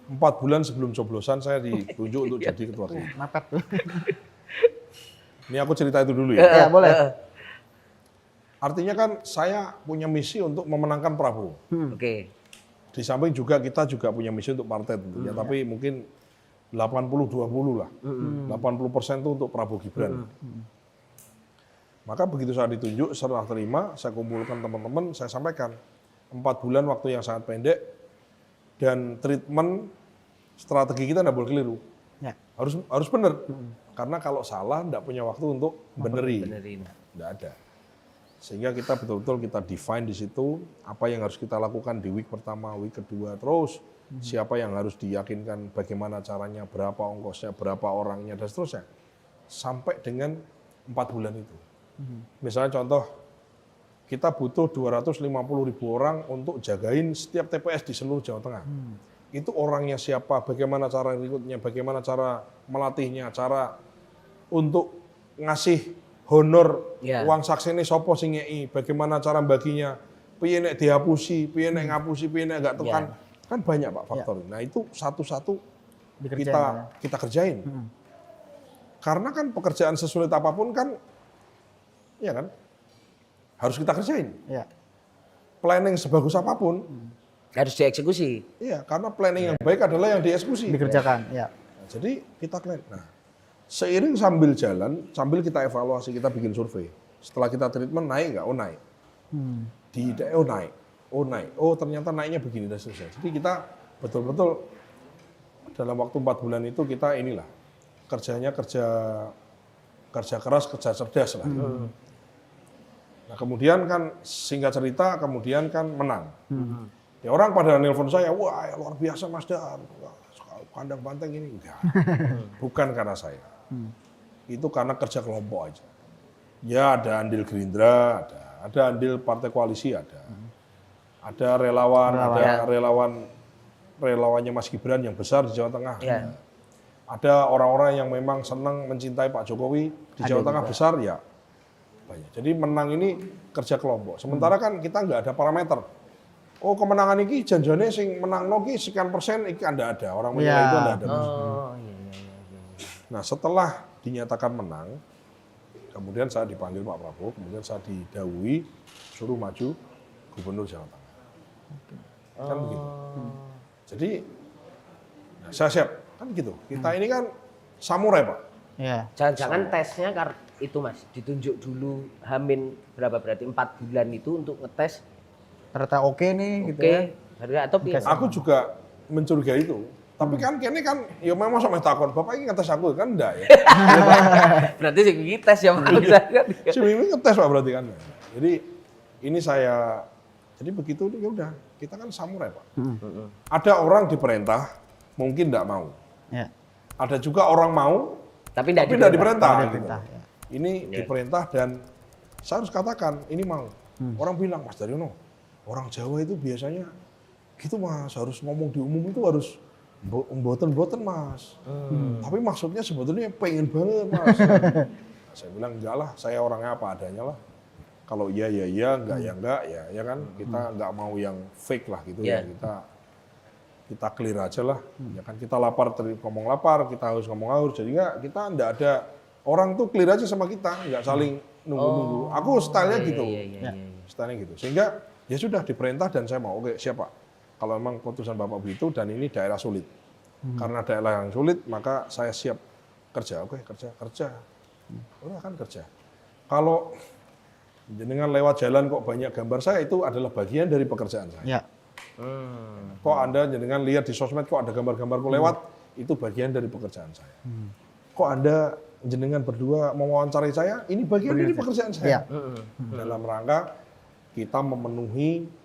4 bulan sebelum coblosan saya ditunjuk untuk jadi ketua Gerindra. Mepet tuh. Ini aku cerita itu dulu ya. Ya boleh. Artinya kan saya punya misi untuk memenangkan Prabowo. Oke. Di samping juga kita juga punya misi untuk partai tentunya, tapi mungkin 80-20 lah. 80% itu untuk Prabowo Gibran. Maka begitu saya ditunjuk, setelah terima, saya kumpulkan teman-teman, saya sampaikan 4 bulan waktu yang sangat pendek dan treatment strategi kita tidak boleh keliru. Ya. Harus benar. Karena kalau salah tidak punya waktu untuk benerin. Tidak ada. Sehingga kita betul-betul kita define di situ apa yang harus kita lakukan di week pertama, week kedua, terus siapa yang harus diyakinkan, bagaimana caranya, berapa ongkosnya, berapa orangnya, dan seterusnya. Sampai dengan 4 bulan itu. Misalnya contoh, kita butuh 250.000 orang untuk jagain setiap TPS di seluruh Jawa Tengah. Itu orangnya siapa, bagaimana cara rekrutnya, bagaimana cara melatihnya, cara untuk ngasih honor uang saksine sopo sing ngei, bagaimana cara baginya, piye nek dihapusi, piye nek ngapusi, piye nek gak tekan. Kan banyak Pak faktor. Nah itu satu-satu kita kerjain. Karena kan pekerjaan sesulit apapun kan, ya kan, harus kita kerjain. Ya. Planning sebagus apapun, Harus dieksekusi. iya, karena planning yang baik adalah yang dieksekusi. Dikerjakan, ya. Nah, jadi kita nah, seiring sambil jalan, sambil kita evaluasi, kita bikin survei. Setelah kita treatment naik nggak? Oh naik. Naik. Oh ternyata naiknya begini dan seterusnya. Jadi kita betul-betul dalam waktu 4 bulan itu kita inilah kerjanya kerja keras, kerja cerdas lah. Nah kemudian kan singkat cerita kemudian kan menang. Ya orang pada nelpon saya, wah luar biasa Mas Dar, kandang banteng ini enggak. Bukan karena saya. Itu karena kerja kelompok aja. Ya ada andil Gerindra, ada andil partai koalisi ada. Ada relawannya Mas Gibran yang besar di Jawa Tengah. Ya. Ada orang-orang yang memang senang mencintai Pak Jokowi di Jawa Tengah besar ya. Banyak. Jadi menang ini kerja kelompok. Sementara kan kita nggak ada parameter. Oh kemenangan ini janjane sing menang ki sekian persen iki ndak ada. Orang menilai itu ndak ada. Iya. Nah setelah dinyatakan menang, kemudian saya dipanggil Pak Prabowo, kemudian saya didhawuhi suruh maju Gubernur Jawa Tengah. Kan begitu. Jadi nah, saya siap kan gitu. Kita ini kan samurai Pak. Iya. Jangan-jangan tesnya itu Mas, ditunjuk dulu Hamin berapa berarti 4 bulan itu untuk ngetes. Ternyata oke nih gitu ya. Oke, atau Aku juga mencurigai itu. Tapi kan kene kan ya memang sama takon, Bapak ini ngetes aku kan enggak ya. Berarti sih tes ya Pak. Si Mimi ngetes Pak berarti kan. Jadi ini saya jadi begitu ya udah, kita kan samurai Pak. Ada orang diperintah mungkin enggak mau. Ya. Ada juga orang mau Tapi enggak diperintah. Gitu. Diperintah, ya. Ini diperintah dan saya harus katakan ini mau. Orang bilang Mas Daryono, orang Jawa itu biasanya gitu Mas, harus ngomong di umum itu harus mboten Mas. Tapi maksudnya sebetulnya pengen banget Mas. Saya bilang enggak lah, saya orangnya apa adanya lah. Kalau iya ya iya, enggak ya enggak ya kan kita enggak mau yang fake lah gitu ya. Kita clear aja lah. Ya kan kita lapar ngomong lapar, kita haus ngomong haus. Jadi kita enggak ada orang tuh clear aja sama kita, enggak saling nunggu-nunggu. Aku stylenya gitu. Stylenya gitu. Sehingga ya sudah diperintah dan saya mau oke siapa. Kalau memang keputusan Bapak begitu dan ini daerah sulit. Karena daerah yang sulit, maka saya siap kerja. Oke, kerja. Udah kan kerja. Kalau jenengan lewat jalan kok banyak gambar saya, itu adalah bagian dari pekerjaan saya. Ya. Kok Anda jenengan lihat di sosmed kok ada gambar-gambarku lewat, itu bagian dari pekerjaan saya. Kok Anda jenengan berdua mewawancarai saya, ini bagian dari pekerjaan saya. Dalam rangka kita memenuhi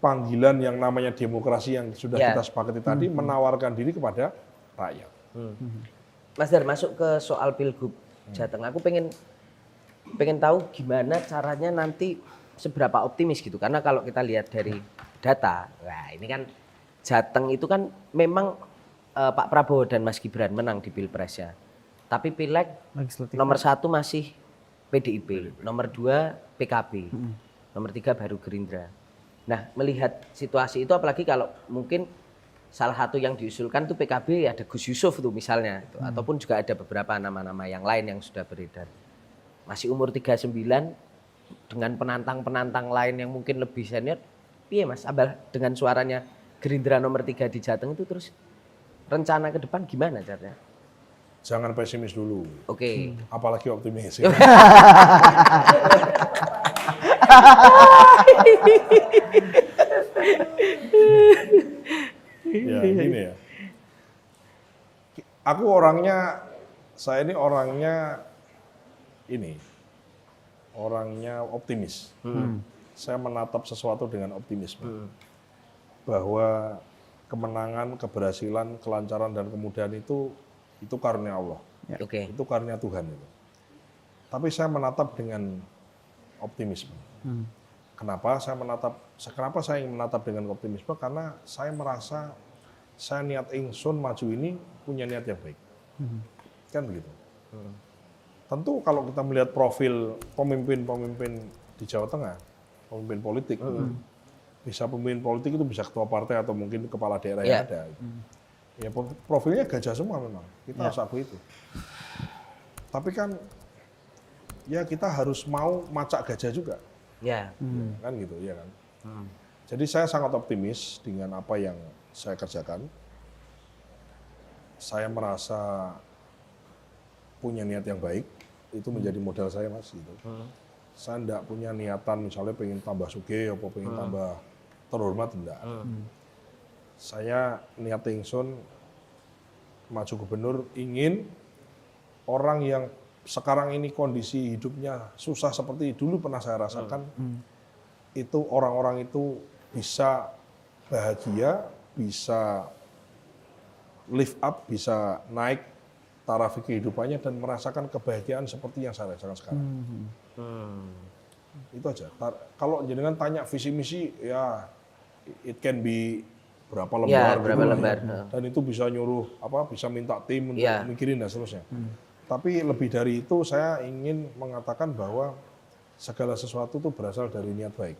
panggilan yang namanya demokrasi yang sudah kita sepakati tadi, menawarkan diri kepada rakyat. Mas Dar, masuk ke soal Pilgub Jateng. Aku pengen tahu gimana caranya nanti seberapa optimis gitu. Karena kalau kita lihat dari data, wah ini kan Jateng itu kan memang Pak Prabowo dan Mas Gibran menang di Pilpresnya. Tapi Pileg nomor 1 masih PDIP, nomor 2 PKB, nomor 3 baru Gerindra. Nah, melihat situasi itu apalagi kalau mungkin salah satu yang diusulkan tuh PKB ada Gus Yusuf tuh misalnya, ataupun juga ada beberapa nama-nama yang lain yang sudah beredar. Masih umur 39 dengan penantang-penantang lain yang mungkin lebih senior, piye Mas Abal dengan suaranya Gerindra nomor 3 di Jateng itu terus rencana ke depan gimana caranya? Jangan pesimis dulu. Oke. Apalagi optimis. Ya gini ya. Saya ini orangnya optimis. Saya menatap sesuatu dengan optimisme. Bahwa kemenangan, keberhasilan, kelancaran dan kemudahan itu karunia Allah. Oke. Itu karunia Tuhan itu. Tapi saya menatap dengan optimisme. Kenapa saya ingin menatap dengan optimisme? Karena saya merasa saya niat ingsun maju ini punya niat yang baik. Kan begitu. Tentu kalau kita melihat profil pemimpin-pemimpin di Jawa Tengah, pemimpin politik, bisa pemimpin politik itu bisa ketua partai atau mungkin kepala daerah yang ada. Ya profilnya gajah semua memang, kita harus akui itu. Tapi kan ya kita harus mau macak gajah juga. Ya. Kan gitu, ya kan. Jadi saya sangat optimis dengan apa yang saya kerjakan. Saya merasa punya niat yang baik, itu menjadi modal saya Mas gitu. Saya enggak punya niatan misalnya pengen tambah sugih atau pengen tambah terhormat, enggak. Saya niat ingsun maju gubernur ingin orang yang sekarang ini kondisi hidupnya susah seperti dulu pernah saya rasakan, itu orang-orang itu bisa bahagia, bisa lift up, bisa naik taraf kehidupannya dan merasakan kebahagiaan seperti yang saya rasakan sekarang. Itu aja. Kalau jenengan tanya visi misi, ya it can be berapa lembar, ya, berapa lembar. Dan itu bisa nyuruh bisa minta tim untuk mikirin dan seterusnya. Tapi lebih dari itu saya ingin mengatakan bahwa segala sesuatu itu berasal dari niat baik.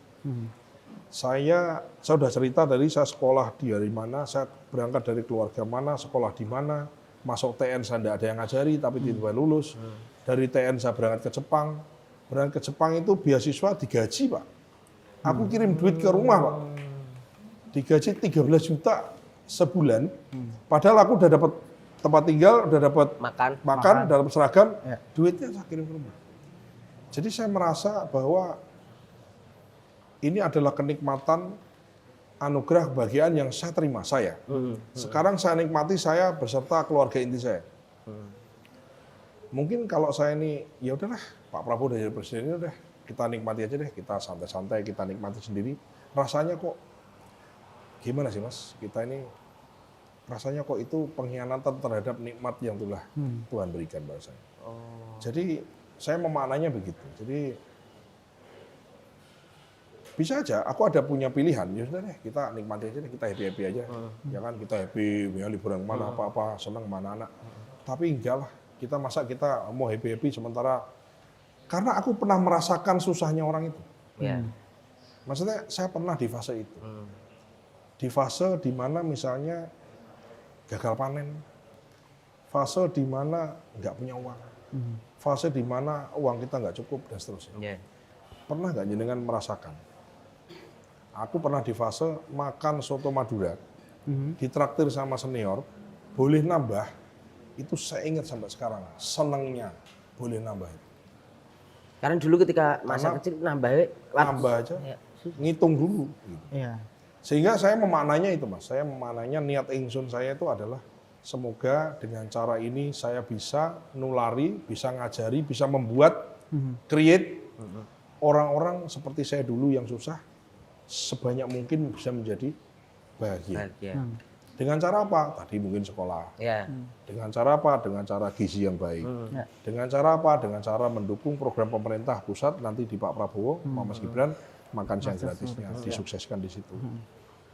Saya sudah cerita dari saya sekolah dari mana, saya berangkat dari keluarga mana, sekolah di mana, masuk TN saya tidak ada yang ngajari tapi tiba-tiba lulus. Dari TN saya berangkat ke Jepang. Berangkat ke Jepang itu beasiswa digaji Pak. Aku kirim duit ke rumah Pak. Digaji 13 juta sebulan. Padahal aku udah dapat tempat tinggal, udah dapat makan, udah dapat seragam, duitnya saya kirim ke rumah. Jadi saya merasa bahwa ini adalah kenikmatan anugerah kebahagiaan yang saya terima saya. Sekarang saya nikmati saya beserta keluarga inti saya. Mungkin kalau saya ini ya udahlah Pak Prabowo udah jadi presiden ini udah kita nikmati aja deh, kita santai-santai, kita nikmati sendiri. Rasanya kok gimana sih Mas? Kita ini rasanya kok itu pengkhianatan terhadap nikmat yang telah Tuhan berikan pada saya. Jadi saya memaknanya begitu. Jadi bisa aja, aku ada punya pilihan. Ya sudah deh, kita nikmati aja deh, kita happy aja. Ya kan, kita happy, ya liburan kemana, apa-apa, senang mana anak. Tapi enggak lah, kita mau happy sementara karena aku pernah merasakan susahnya orang itu. Maksudnya saya pernah di fase itu. Di fase di mana misalnya gagal panen, fase di mana nggak punya uang, fase di mana uang kita nggak cukup dan seterusnya. Pernah nggak jenengan merasakan? Aku pernah di fase makan soto Madura, ditraktir sama senior, boleh nambah, itu saya ingat sampai sekarang, senangnya boleh nambah. Karena dulu ketika masa kecil nambah aja, ngitung dulu. Gitu. Iya. Sehingga saya memaknanya itu Mas, saya memaknanya niat ingsun saya itu adalah semoga dengan cara ini saya bisa nulari, bisa ngajari, bisa membuat, create orang-orang seperti saya dulu yang susah, sebanyak mungkin bisa menjadi bahagia. Dengan cara apa? Tadi mungkin sekolah. Dengan cara apa? Dengan cara gizi yang baik. Dengan cara apa? Dengan cara mendukung program pemerintah pusat nanti di Pak Prabowo, Pak Mas Gibran, makan siang gratisnya, disukseskan di situ.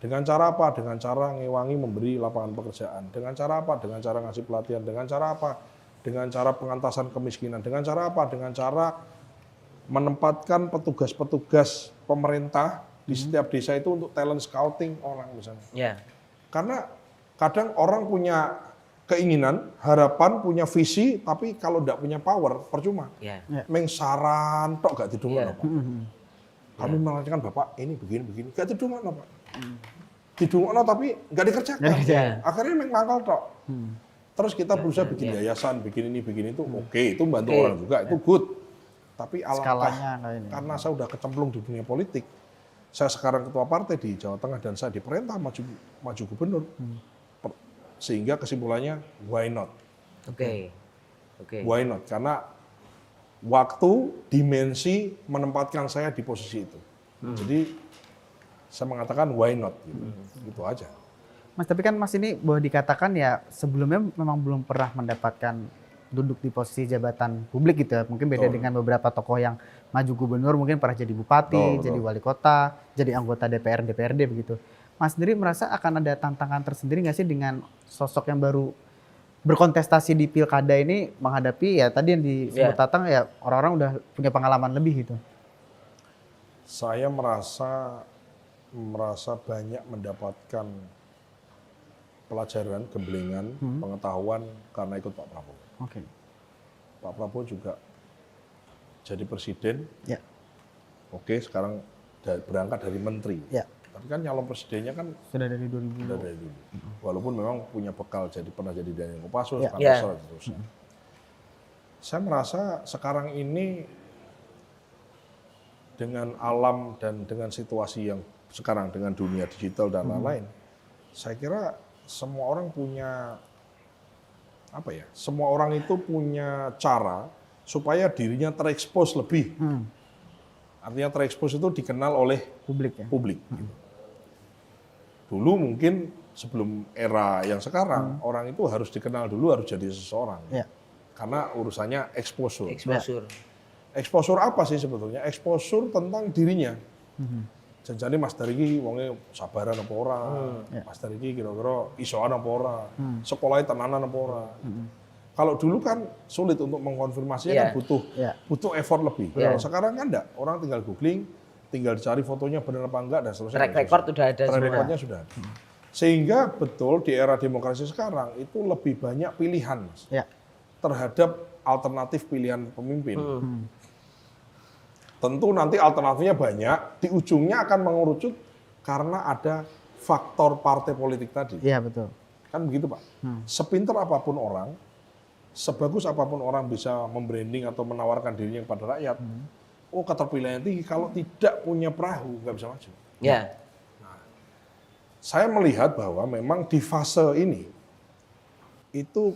Dengan cara apa? Dengan cara ngewangi memberi lapangan pekerjaan. Dengan cara apa? Dengan cara ngasih pelatihan. Dengan cara apa? Dengan cara pengentasan kemiskinan. Dengan cara apa? Dengan cara menempatkan petugas-petugas pemerintah di setiap desa itu untuk talent scouting orang misalnya. Karena kadang orang punya keinginan, harapan, punya visi, tapi kalau tidak punya power, percuma. Meng saran tok gak didungan Pak. Kami mengatakan Bapak ini begini, gak didungan Pak. Didungan tapi gak dikerjakan. Akhirnya meng mangkal tok. Terus kita berusaha bikin yayasan, bikin ini, bikin itu, oke, itu membantu orang juga, itu good. Tapi alangkah karena saya udah kecemplung di dunia politik, saya sekarang ketua partai di Jawa Tengah dan saya diperintah maju gubernur. Sehingga kesimpulannya why not? Why not? Karena waktu, dimensi menempatkan saya di posisi itu. Jadi saya mengatakan why not? Gitu aja. Mas, tapi kan Mas ini boleh dikatakan ya sebelumnya memang belum pernah mendapatkan duduk di posisi jabatan publik gitu ya. Mungkin beda dengan beberapa tokoh yang maju gubernur, mungkin pernah jadi bupati, jadi wali kota, jadi anggota DPR, DPRD begitu. Mas sendiri merasa akan ada tantangan tersendiri nggak sih dengan sosok yang baru berkontestasi di pilkada ini menghadapi ya tadi yang disebut Tatang ya orang-orang udah punya pengalaman lebih gitu? Saya merasa banyak mendapatkan pelajaran, gemblengan, pengetahuan karena ikut Pak Prabowo. Pak Prabowo juga jadi presiden. Oke, sekarang berangkat dari menteri. Tapi kan nyalon presidennya kan sudah dari 2000. Sudah dari dulu. Walaupun memang punya bekal pernah jadi Danjen Kopassus, Pansel, dan seterusnya. Saya merasa sekarang ini dengan alam dan dengan situasi yang sekarang dengan dunia digital dan lain-lain, saya kira semua orang punya semua orang itu punya cara supaya dirinya terekspos lebih. Artinya terekspos itu dikenal oleh publik. Gitu. Dulu mungkin sebelum era yang sekarang, orang itu harus dikenal dulu, harus jadi seseorang. Karena urusannya exposure. Exposure apa sih sebetulnya? Exposure tentang dirinya. Janjane Mas Dariki wonge sabaran apa ora? Mas Dariki kira-kira isoan apa ora? Sekolahnya tenanan apa ora? Kalau dulu kan sulit untuk mengkonfirmasinya kan butuh effort lebih. Sekarang kan enggak, orang tinggal googling, tinggal dicari fotonya benar apa enggak dan seterusnya. Track record sudah ada semua. Track recordnya sudah ada. Sehingga betul di era demokrasi sekarang itu lebih banyak pilihan Mas, terhadap alternatif pilihan pemimpin. Tentu nanti alternatifnya banyak, di ujungnya akan mengerucut karena ada faktor partai politik tadi. Iya betul. Kan begitu Pak. Sepinter apapun orang, sebagus apapun orang bisa membranding atau menawarkan dirinya kepada rakyat, keterpilihannya tinggi, kalau tidak punya perahu nggak bisa maju. Nah, saya melihat bahwa memang di fase ini itu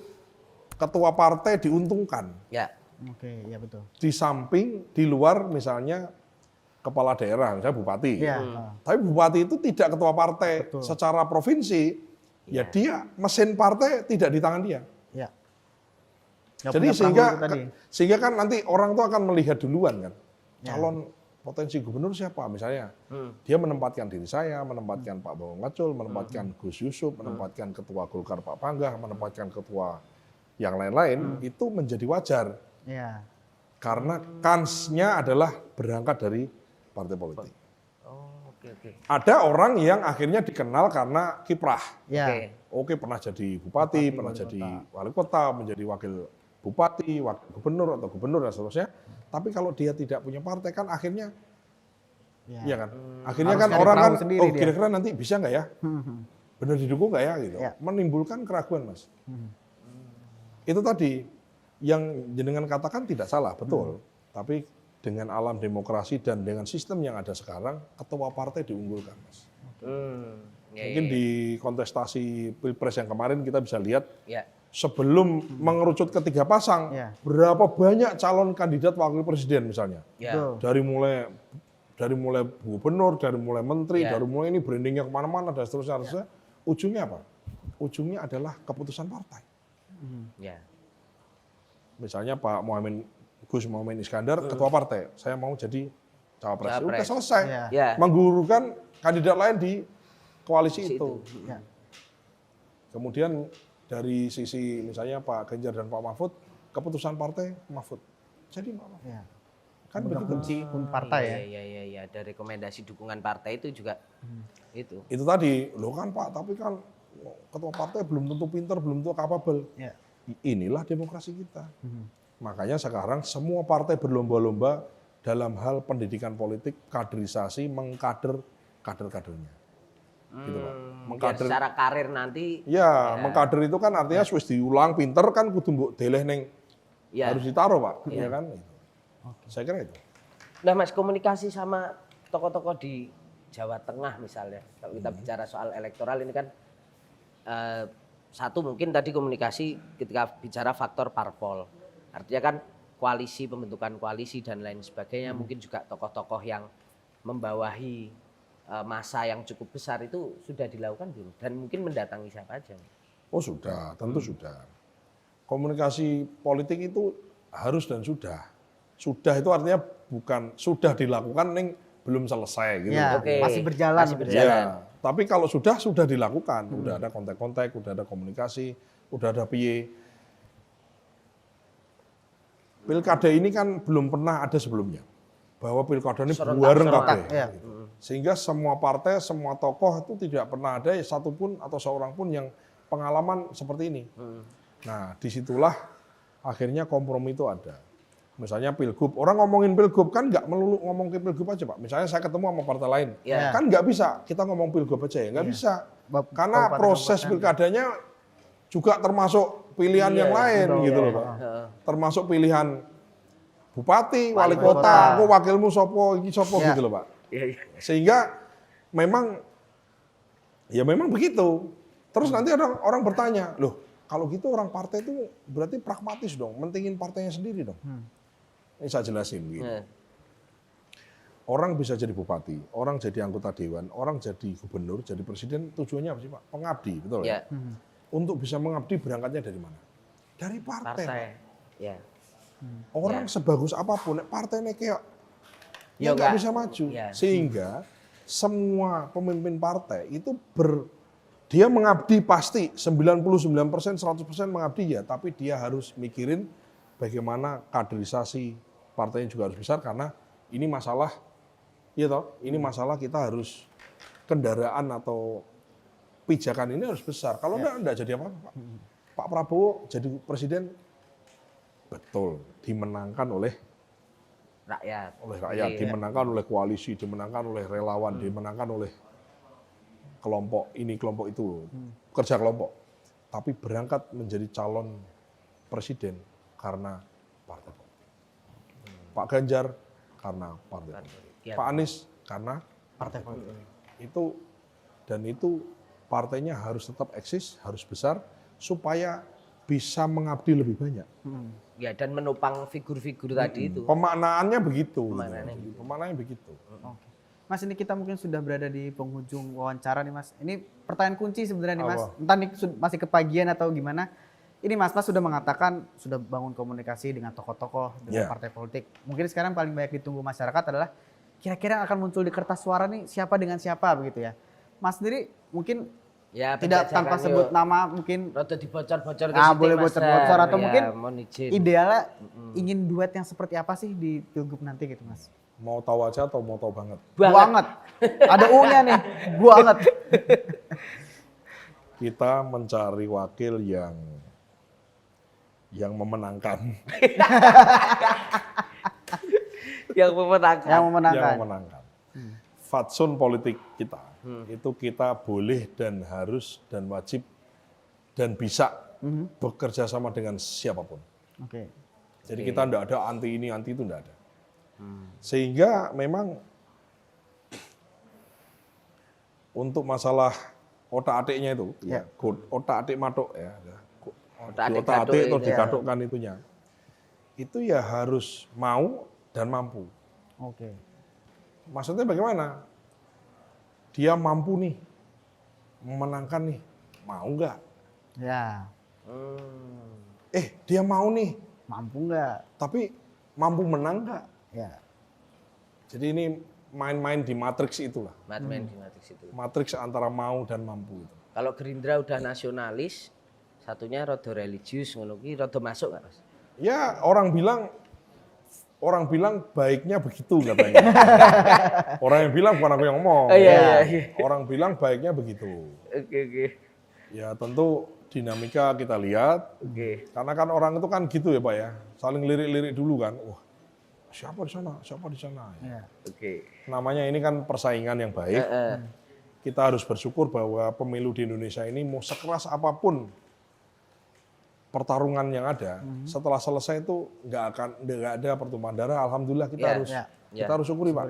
ketua partai diuntungkan. Ya. Oke, ya betul. Di samping, di luar misalnya kepala daerah, misalnya bupati. Iya. Tapi bupati itu tidak ketua partai Betul. secara provinsi, ya dia mesin partai tidak di tangan dia. Ya. Nggak Jadi punya perahu itu tadi. sehingga kan nanti orang tuh akan melihat duluan kan, Ya. calon potensi gubernur siapa misalnya. Dia menempatkan diri saya, menempatkan Pak Bambang Pacul, menempatkan Gus Yusuf, menempatkan ketua Golkar Pak Panggah, menempatkan ketua yang lain-lain, itu menjadi wajar. Ya. Karena kansnya adalah berangkat dari partai politik. Oh, oke. Ada orang yang akhirnya dikenal karena kiprah. Ya. Oke, pernah jadi bupati, pernah jadi wali kota, menjadi wakil bupati, wakil gubernur atau gubernur dan seterusnya. Tapi kalau dia tidak punya partai kan akhirnya, ya kan? Akhirnya Harus kan cari orang perahu kan, sendiri oh dia. kira-kira nanti bisa nggak ya? Benar didukung nggak ya? Gitu. Ya. Menimbulkan keraguan, Mas. Itu tadi yang jenengan katakan tidak salah, betul. Tapi dengan alam demokrasi dan dengan sistem yang ada sekarang, ketua partai diunggulkan, Mas. Mungkin di kontestasi Pilpres yang kemarin kita bisa lihat Ya. sebelum mengerucut ketiga pasang, Ya. berapa banyak calon kandidat wakil presiden misalnya. Ya. Betul. Dari mulai gubernur, dari mulai menteri, Ya. dari mulai ini brandingnya kemana-mana dan seterusnya. Ujungnya apa? Ujungnya adalah keputusan partai. Ya. Misalnya Pak Gus Muhaimin Iskandar, ketua partai, saya mau jadi cawapres. Udah Cawapres. selesai. Ya. Ya. Menggurukan kandidat lain di koalisi itu. Ya. Kemudian dari sisi misalnya Pak Ganjar dan Pak Mahfud, keputusan partai Mahfud. Jadi Pak Mahfud. Ya. Kan Udah begitu. kunci partai ya. Iya. Ada rekomendasi dukungan partai itu juga itu. Itu tadi, loh kan Pak, tapi kan ketua partai belum tentu pinter, belum tentu capable. Ya. Inilah demokrasi kita. Makanya sekarang semua partai berlomba-lomba dalam hal pendidikan politik, kaderisasi, mengkader kader-kadernya. Gitu Pak. Biar secara karir nanti Ya, mengkader itu kan artinya wis diulang, pinter kan kudu mbok deleh ning ya. harus ditaruh Pak, ya kan? Saya kira itu. Nah, Mas, komunikasi sama tokoh-tokoh di Jawa Tengah misalnya. Kalau kita bicara soal elektoral ini kan satu mungkin tadi komunikasi ketika bicara faktor parpol. Artinya kan koalisi, pembentukan koalisi dan lain sebagainya, mungkin juga tokoh-tokoh yang membawahi masa yang cukup besar itu sudah dilakukan belum? Dan mungkin mendatangi siapa aja? Oh sudah, tentu sudah. Komunikasi politik itu harus dan sudah. Sudah itu artinya bukan sudah dilakukan ning belum selesai gitu. Ya, Oke. masih berjalan. Masih gitu. berjalan. Ya, tapi kalau sudah dilakukan, udah ada kontak-kontak, udah ada komunikasi, udah ada piye. Pilkada ini kan belum pernah ada sebelumnya. Bahwa pilkada ini bareng kabeh. Ya. Sehingga semua partai, semua tokoh itu tidak pernah ada satupun atau seorang pun yang pengalaman seperti ini. Nah, disitulah akhirnya kompromi itu ada. Misalnya pilgub, orang ngomongin pilgub kan nggak melulu ngomong ke pilgub aja Pak. Misalnya saya ketemu sama partai lain, Ya. kan nggak bisa kita ngomong pilgub aja ya, nggak bisa. Bab- Karena kabupaten- proses pilkadanya juga termasuk pilihan yang lain betul, gitu ya. loh Pak. Termasuk pilihan bupati, wali kota. kota, aku wakilmu sopo, iki sopo Ya. gitu loh Pak. Iya. Sehingga memang ya memang begitu. Terus nanti ada orang bertanya, loh kalau gitu orang partai itu berarti pragmatis dong, mentingin partainya sendiri dong. Ini saya jelasin begini. Nah, Orang bisa jadi bupati, orang jadi anggota dewan, orang jadi gubernur, jadi presiden, tujuannya apa sih Pak? Pengabdi, betul ya. Untuk bisa mengabdi berangkatnya dari mana? Dari partai. Partai. Ya. Orang sebagus apapun, nek partainya kayak Ya, nggak nggak. bisa maju. Ya. Sehingga semua pemimpin partai itu dia mengabdi pasti 99%, 100% mengabdi ya, tapi dia harus mikirin bagaimana kaderisasi partainya juga harus besar karena ini masalah, ya toh, ini masalah kita harus kendaraan atau pijakan ini harus besar. Kalau enggak jadi apa-apa Pak. Pak Prabowo jadi presiden betul dimenangkan oleh Rakyat. rakyat, dimenangkan oleh koalisi, dimenangkan oleh relawan, dimenangkan oleh kelompok ini, kelompok itu, kerja kelompok. Tapi berangkat menjadi calon presiden karena partai politik. Pak Ganjar karena partai politik. Ya. Pak Anies karena Partai politik. itu, dan itu partainya harus tetap eksis, harus besar, supaya bisa mengabdi lebih banyak. Ya, dan menopang figur-figur tadi itu. Pemaknaannya begitu. Pemaknaannya gitu. Pemaknaannya begitu. Oke. Mas, ini kita mungkin sudah berada di penghujung wawancara nih Mas. Ini pertanyaan kunci sebenarnya nih Mas. Apa? Entah nih masih kepagian atau gimana. Ini Mas sudah mengatakan sudah bangun komunikasi dengan tokoh-tokoh, dengan Yeah. partai politik. Mungkin sekarang paling banyak ditunggu masyarakat adalah kira-kira yang akan muncul di kertas suara nih siapa dengan siapa begitu ya. Mas sendiri mungkin Ya, tidak tanpa penjajakan sebut yuk. nama mungkin Rada dibocor-bocor ke Ah, situ, boleh Mas bocor-bocor Dar. atau Ya, mungkin mohon izin. idealnya ingin duet yang seperti apa sih di Pilgub nanti gitu Mas? Mau tahu aja atau mau tahu banget? Banget. Ada U-nya nih. Banget. Kita mencari wakil yang memenangkan. Yang memenangkan. Yang memenangkan. Yang memenangkan. Fatsun politik kita itu kita boleh dan harus dan wajib dan bisa bekerja sama dengan siapapun. Oke. Jadi kita tidak ada anti ini anti itu tidak ada. Sehingga memang untuk masalah otak-atiknya itu, ya, otak-atik matuk ya, Otak-atik otak-atik gatuk itu itu ya. digadukkan itunya, itu ya harus mau dan mampu. Oke. Maksudnya bagaimana? Dia mampu nih, memenangkan nih, mau nggak? Ya. Dia mau nih, Mampu nggak? tapi mampu menang nggak? Ya. Jadi ini main-main di matriks itulah, Main di matrix itu. matriks antara mau dan mampu itu. Kalau Gerindra udah nasionalis, satunya rada religius ngono ki rada masuk nggak Mas? Ya orang bilang baiknya begitu katanya. Orang yang bilang bukan aku yang ngomong. Oh, iya. Orang bilang baiknya begitu. Oke. Ya tentu dinamika kita lihat. Oke. Karena kan orang itu kan gitu ya Pak ya. Saling lirik-lirik dulu kan. Wah siapa di sana, siapa di sana. Ya. Oke. Namanya ini kan persaingan yang baik. Kita harus bersyukur bahwa pemilu di Indonesia ini mau sekeras apapun pertarungan yang ada, setelah selesai itu nggak ada pertumpahan darah. Alhamdulillah kita harus syukuri Pak.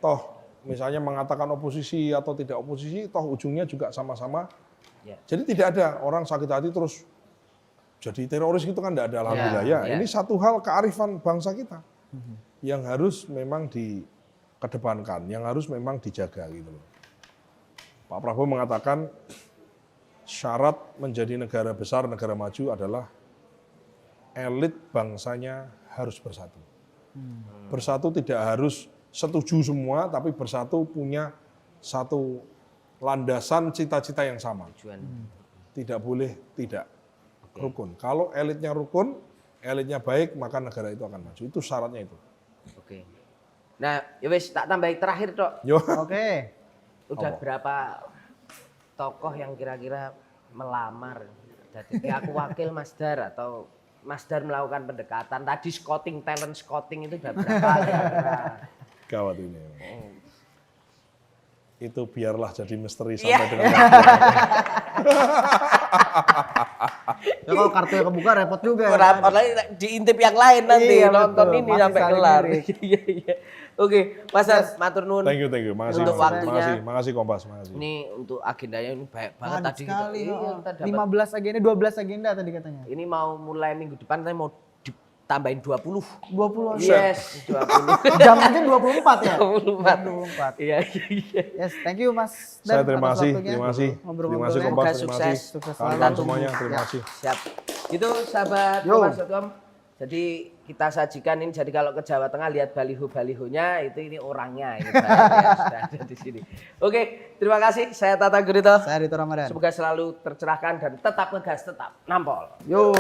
Toh misalnya mengatakan oposisi atau tidak oposisi, toh ujungnya juga sama-sama. Ya. Jadi tidak ada orang sakit hati terus jadi teroris gitu kan tidak ada. Alhamdulillah ya. Ini satu hal kearifan bangsa kita yang harus memang dikedepankan, yang harus memang dijaga gitu loh. Pak Prabowo mengatakan syarat menjadi negara besar, negara maju adalah elit bangsanya harus bersatu. Bersatu tidak harus setuju semua, tapi bersatu punya satu landasan cita-cita yang sama. Tujuan. Tidak boleh tidak rukun. Kalau elitnya rukun, elitnya baik, maka negara itu akan maju. Itu syaratnya itu. Oke. Nah, ya wis tak tambahi terakhir, Dok. Yo. Oke. Udah berapa tokoh yang kira-kira melamar jadi aku wakil Mas Dar atau Mas Dar melakukan pendekatan tadi talent scouting itu udah berapa kira-kira? Gawat ini. Itu biarlah jadi misteri Iya. sampai dengan waktu. Ya, kalau kartunya kebuka repot juga. ya, Orang kan? lain diintip yang lain nanti Iya, nonton betul. ini Masih sampai saling kelar. lirik. Iya. Oke, Mas Dar, matur nuwun. Thank you. Makasih. Untuk waktunya. Makasih Kompas, makasih. Ini untuk agendanya ini banyak banget Padat tadi sekali. kita. Iya, kita dapat 15 agenda, 12 agenda tadi katanya. ini mau mulai minggu depan saya mau ditambahin 20. 20. Yes, 20. Jam aja 24 ya? 24. 24. Iya. Yes, thank you Mas. Saya Dan terima atas kasih, waktunya. terima kasih. Terima kasih Ngobrol-ngobrolnya. Kompas, Semoga terima sukses. kasih. Sukses Kawan-kawan selalu. semuanya, terima Ya. kasih. Siap. Itu sahabat Yo. Kompas.com. Jadi kita sajikan ini. Jadi kalau ke Jawa Tengah lihat baliho-balihonya itu ini orangnya ini yang sudah ada di sini. Oke, terima kasih. Saya Tata Gurito. Saya Rito Ramadan. Semoga selalu tercerahkan dan tetap ngegas, tetap nampol. Yo.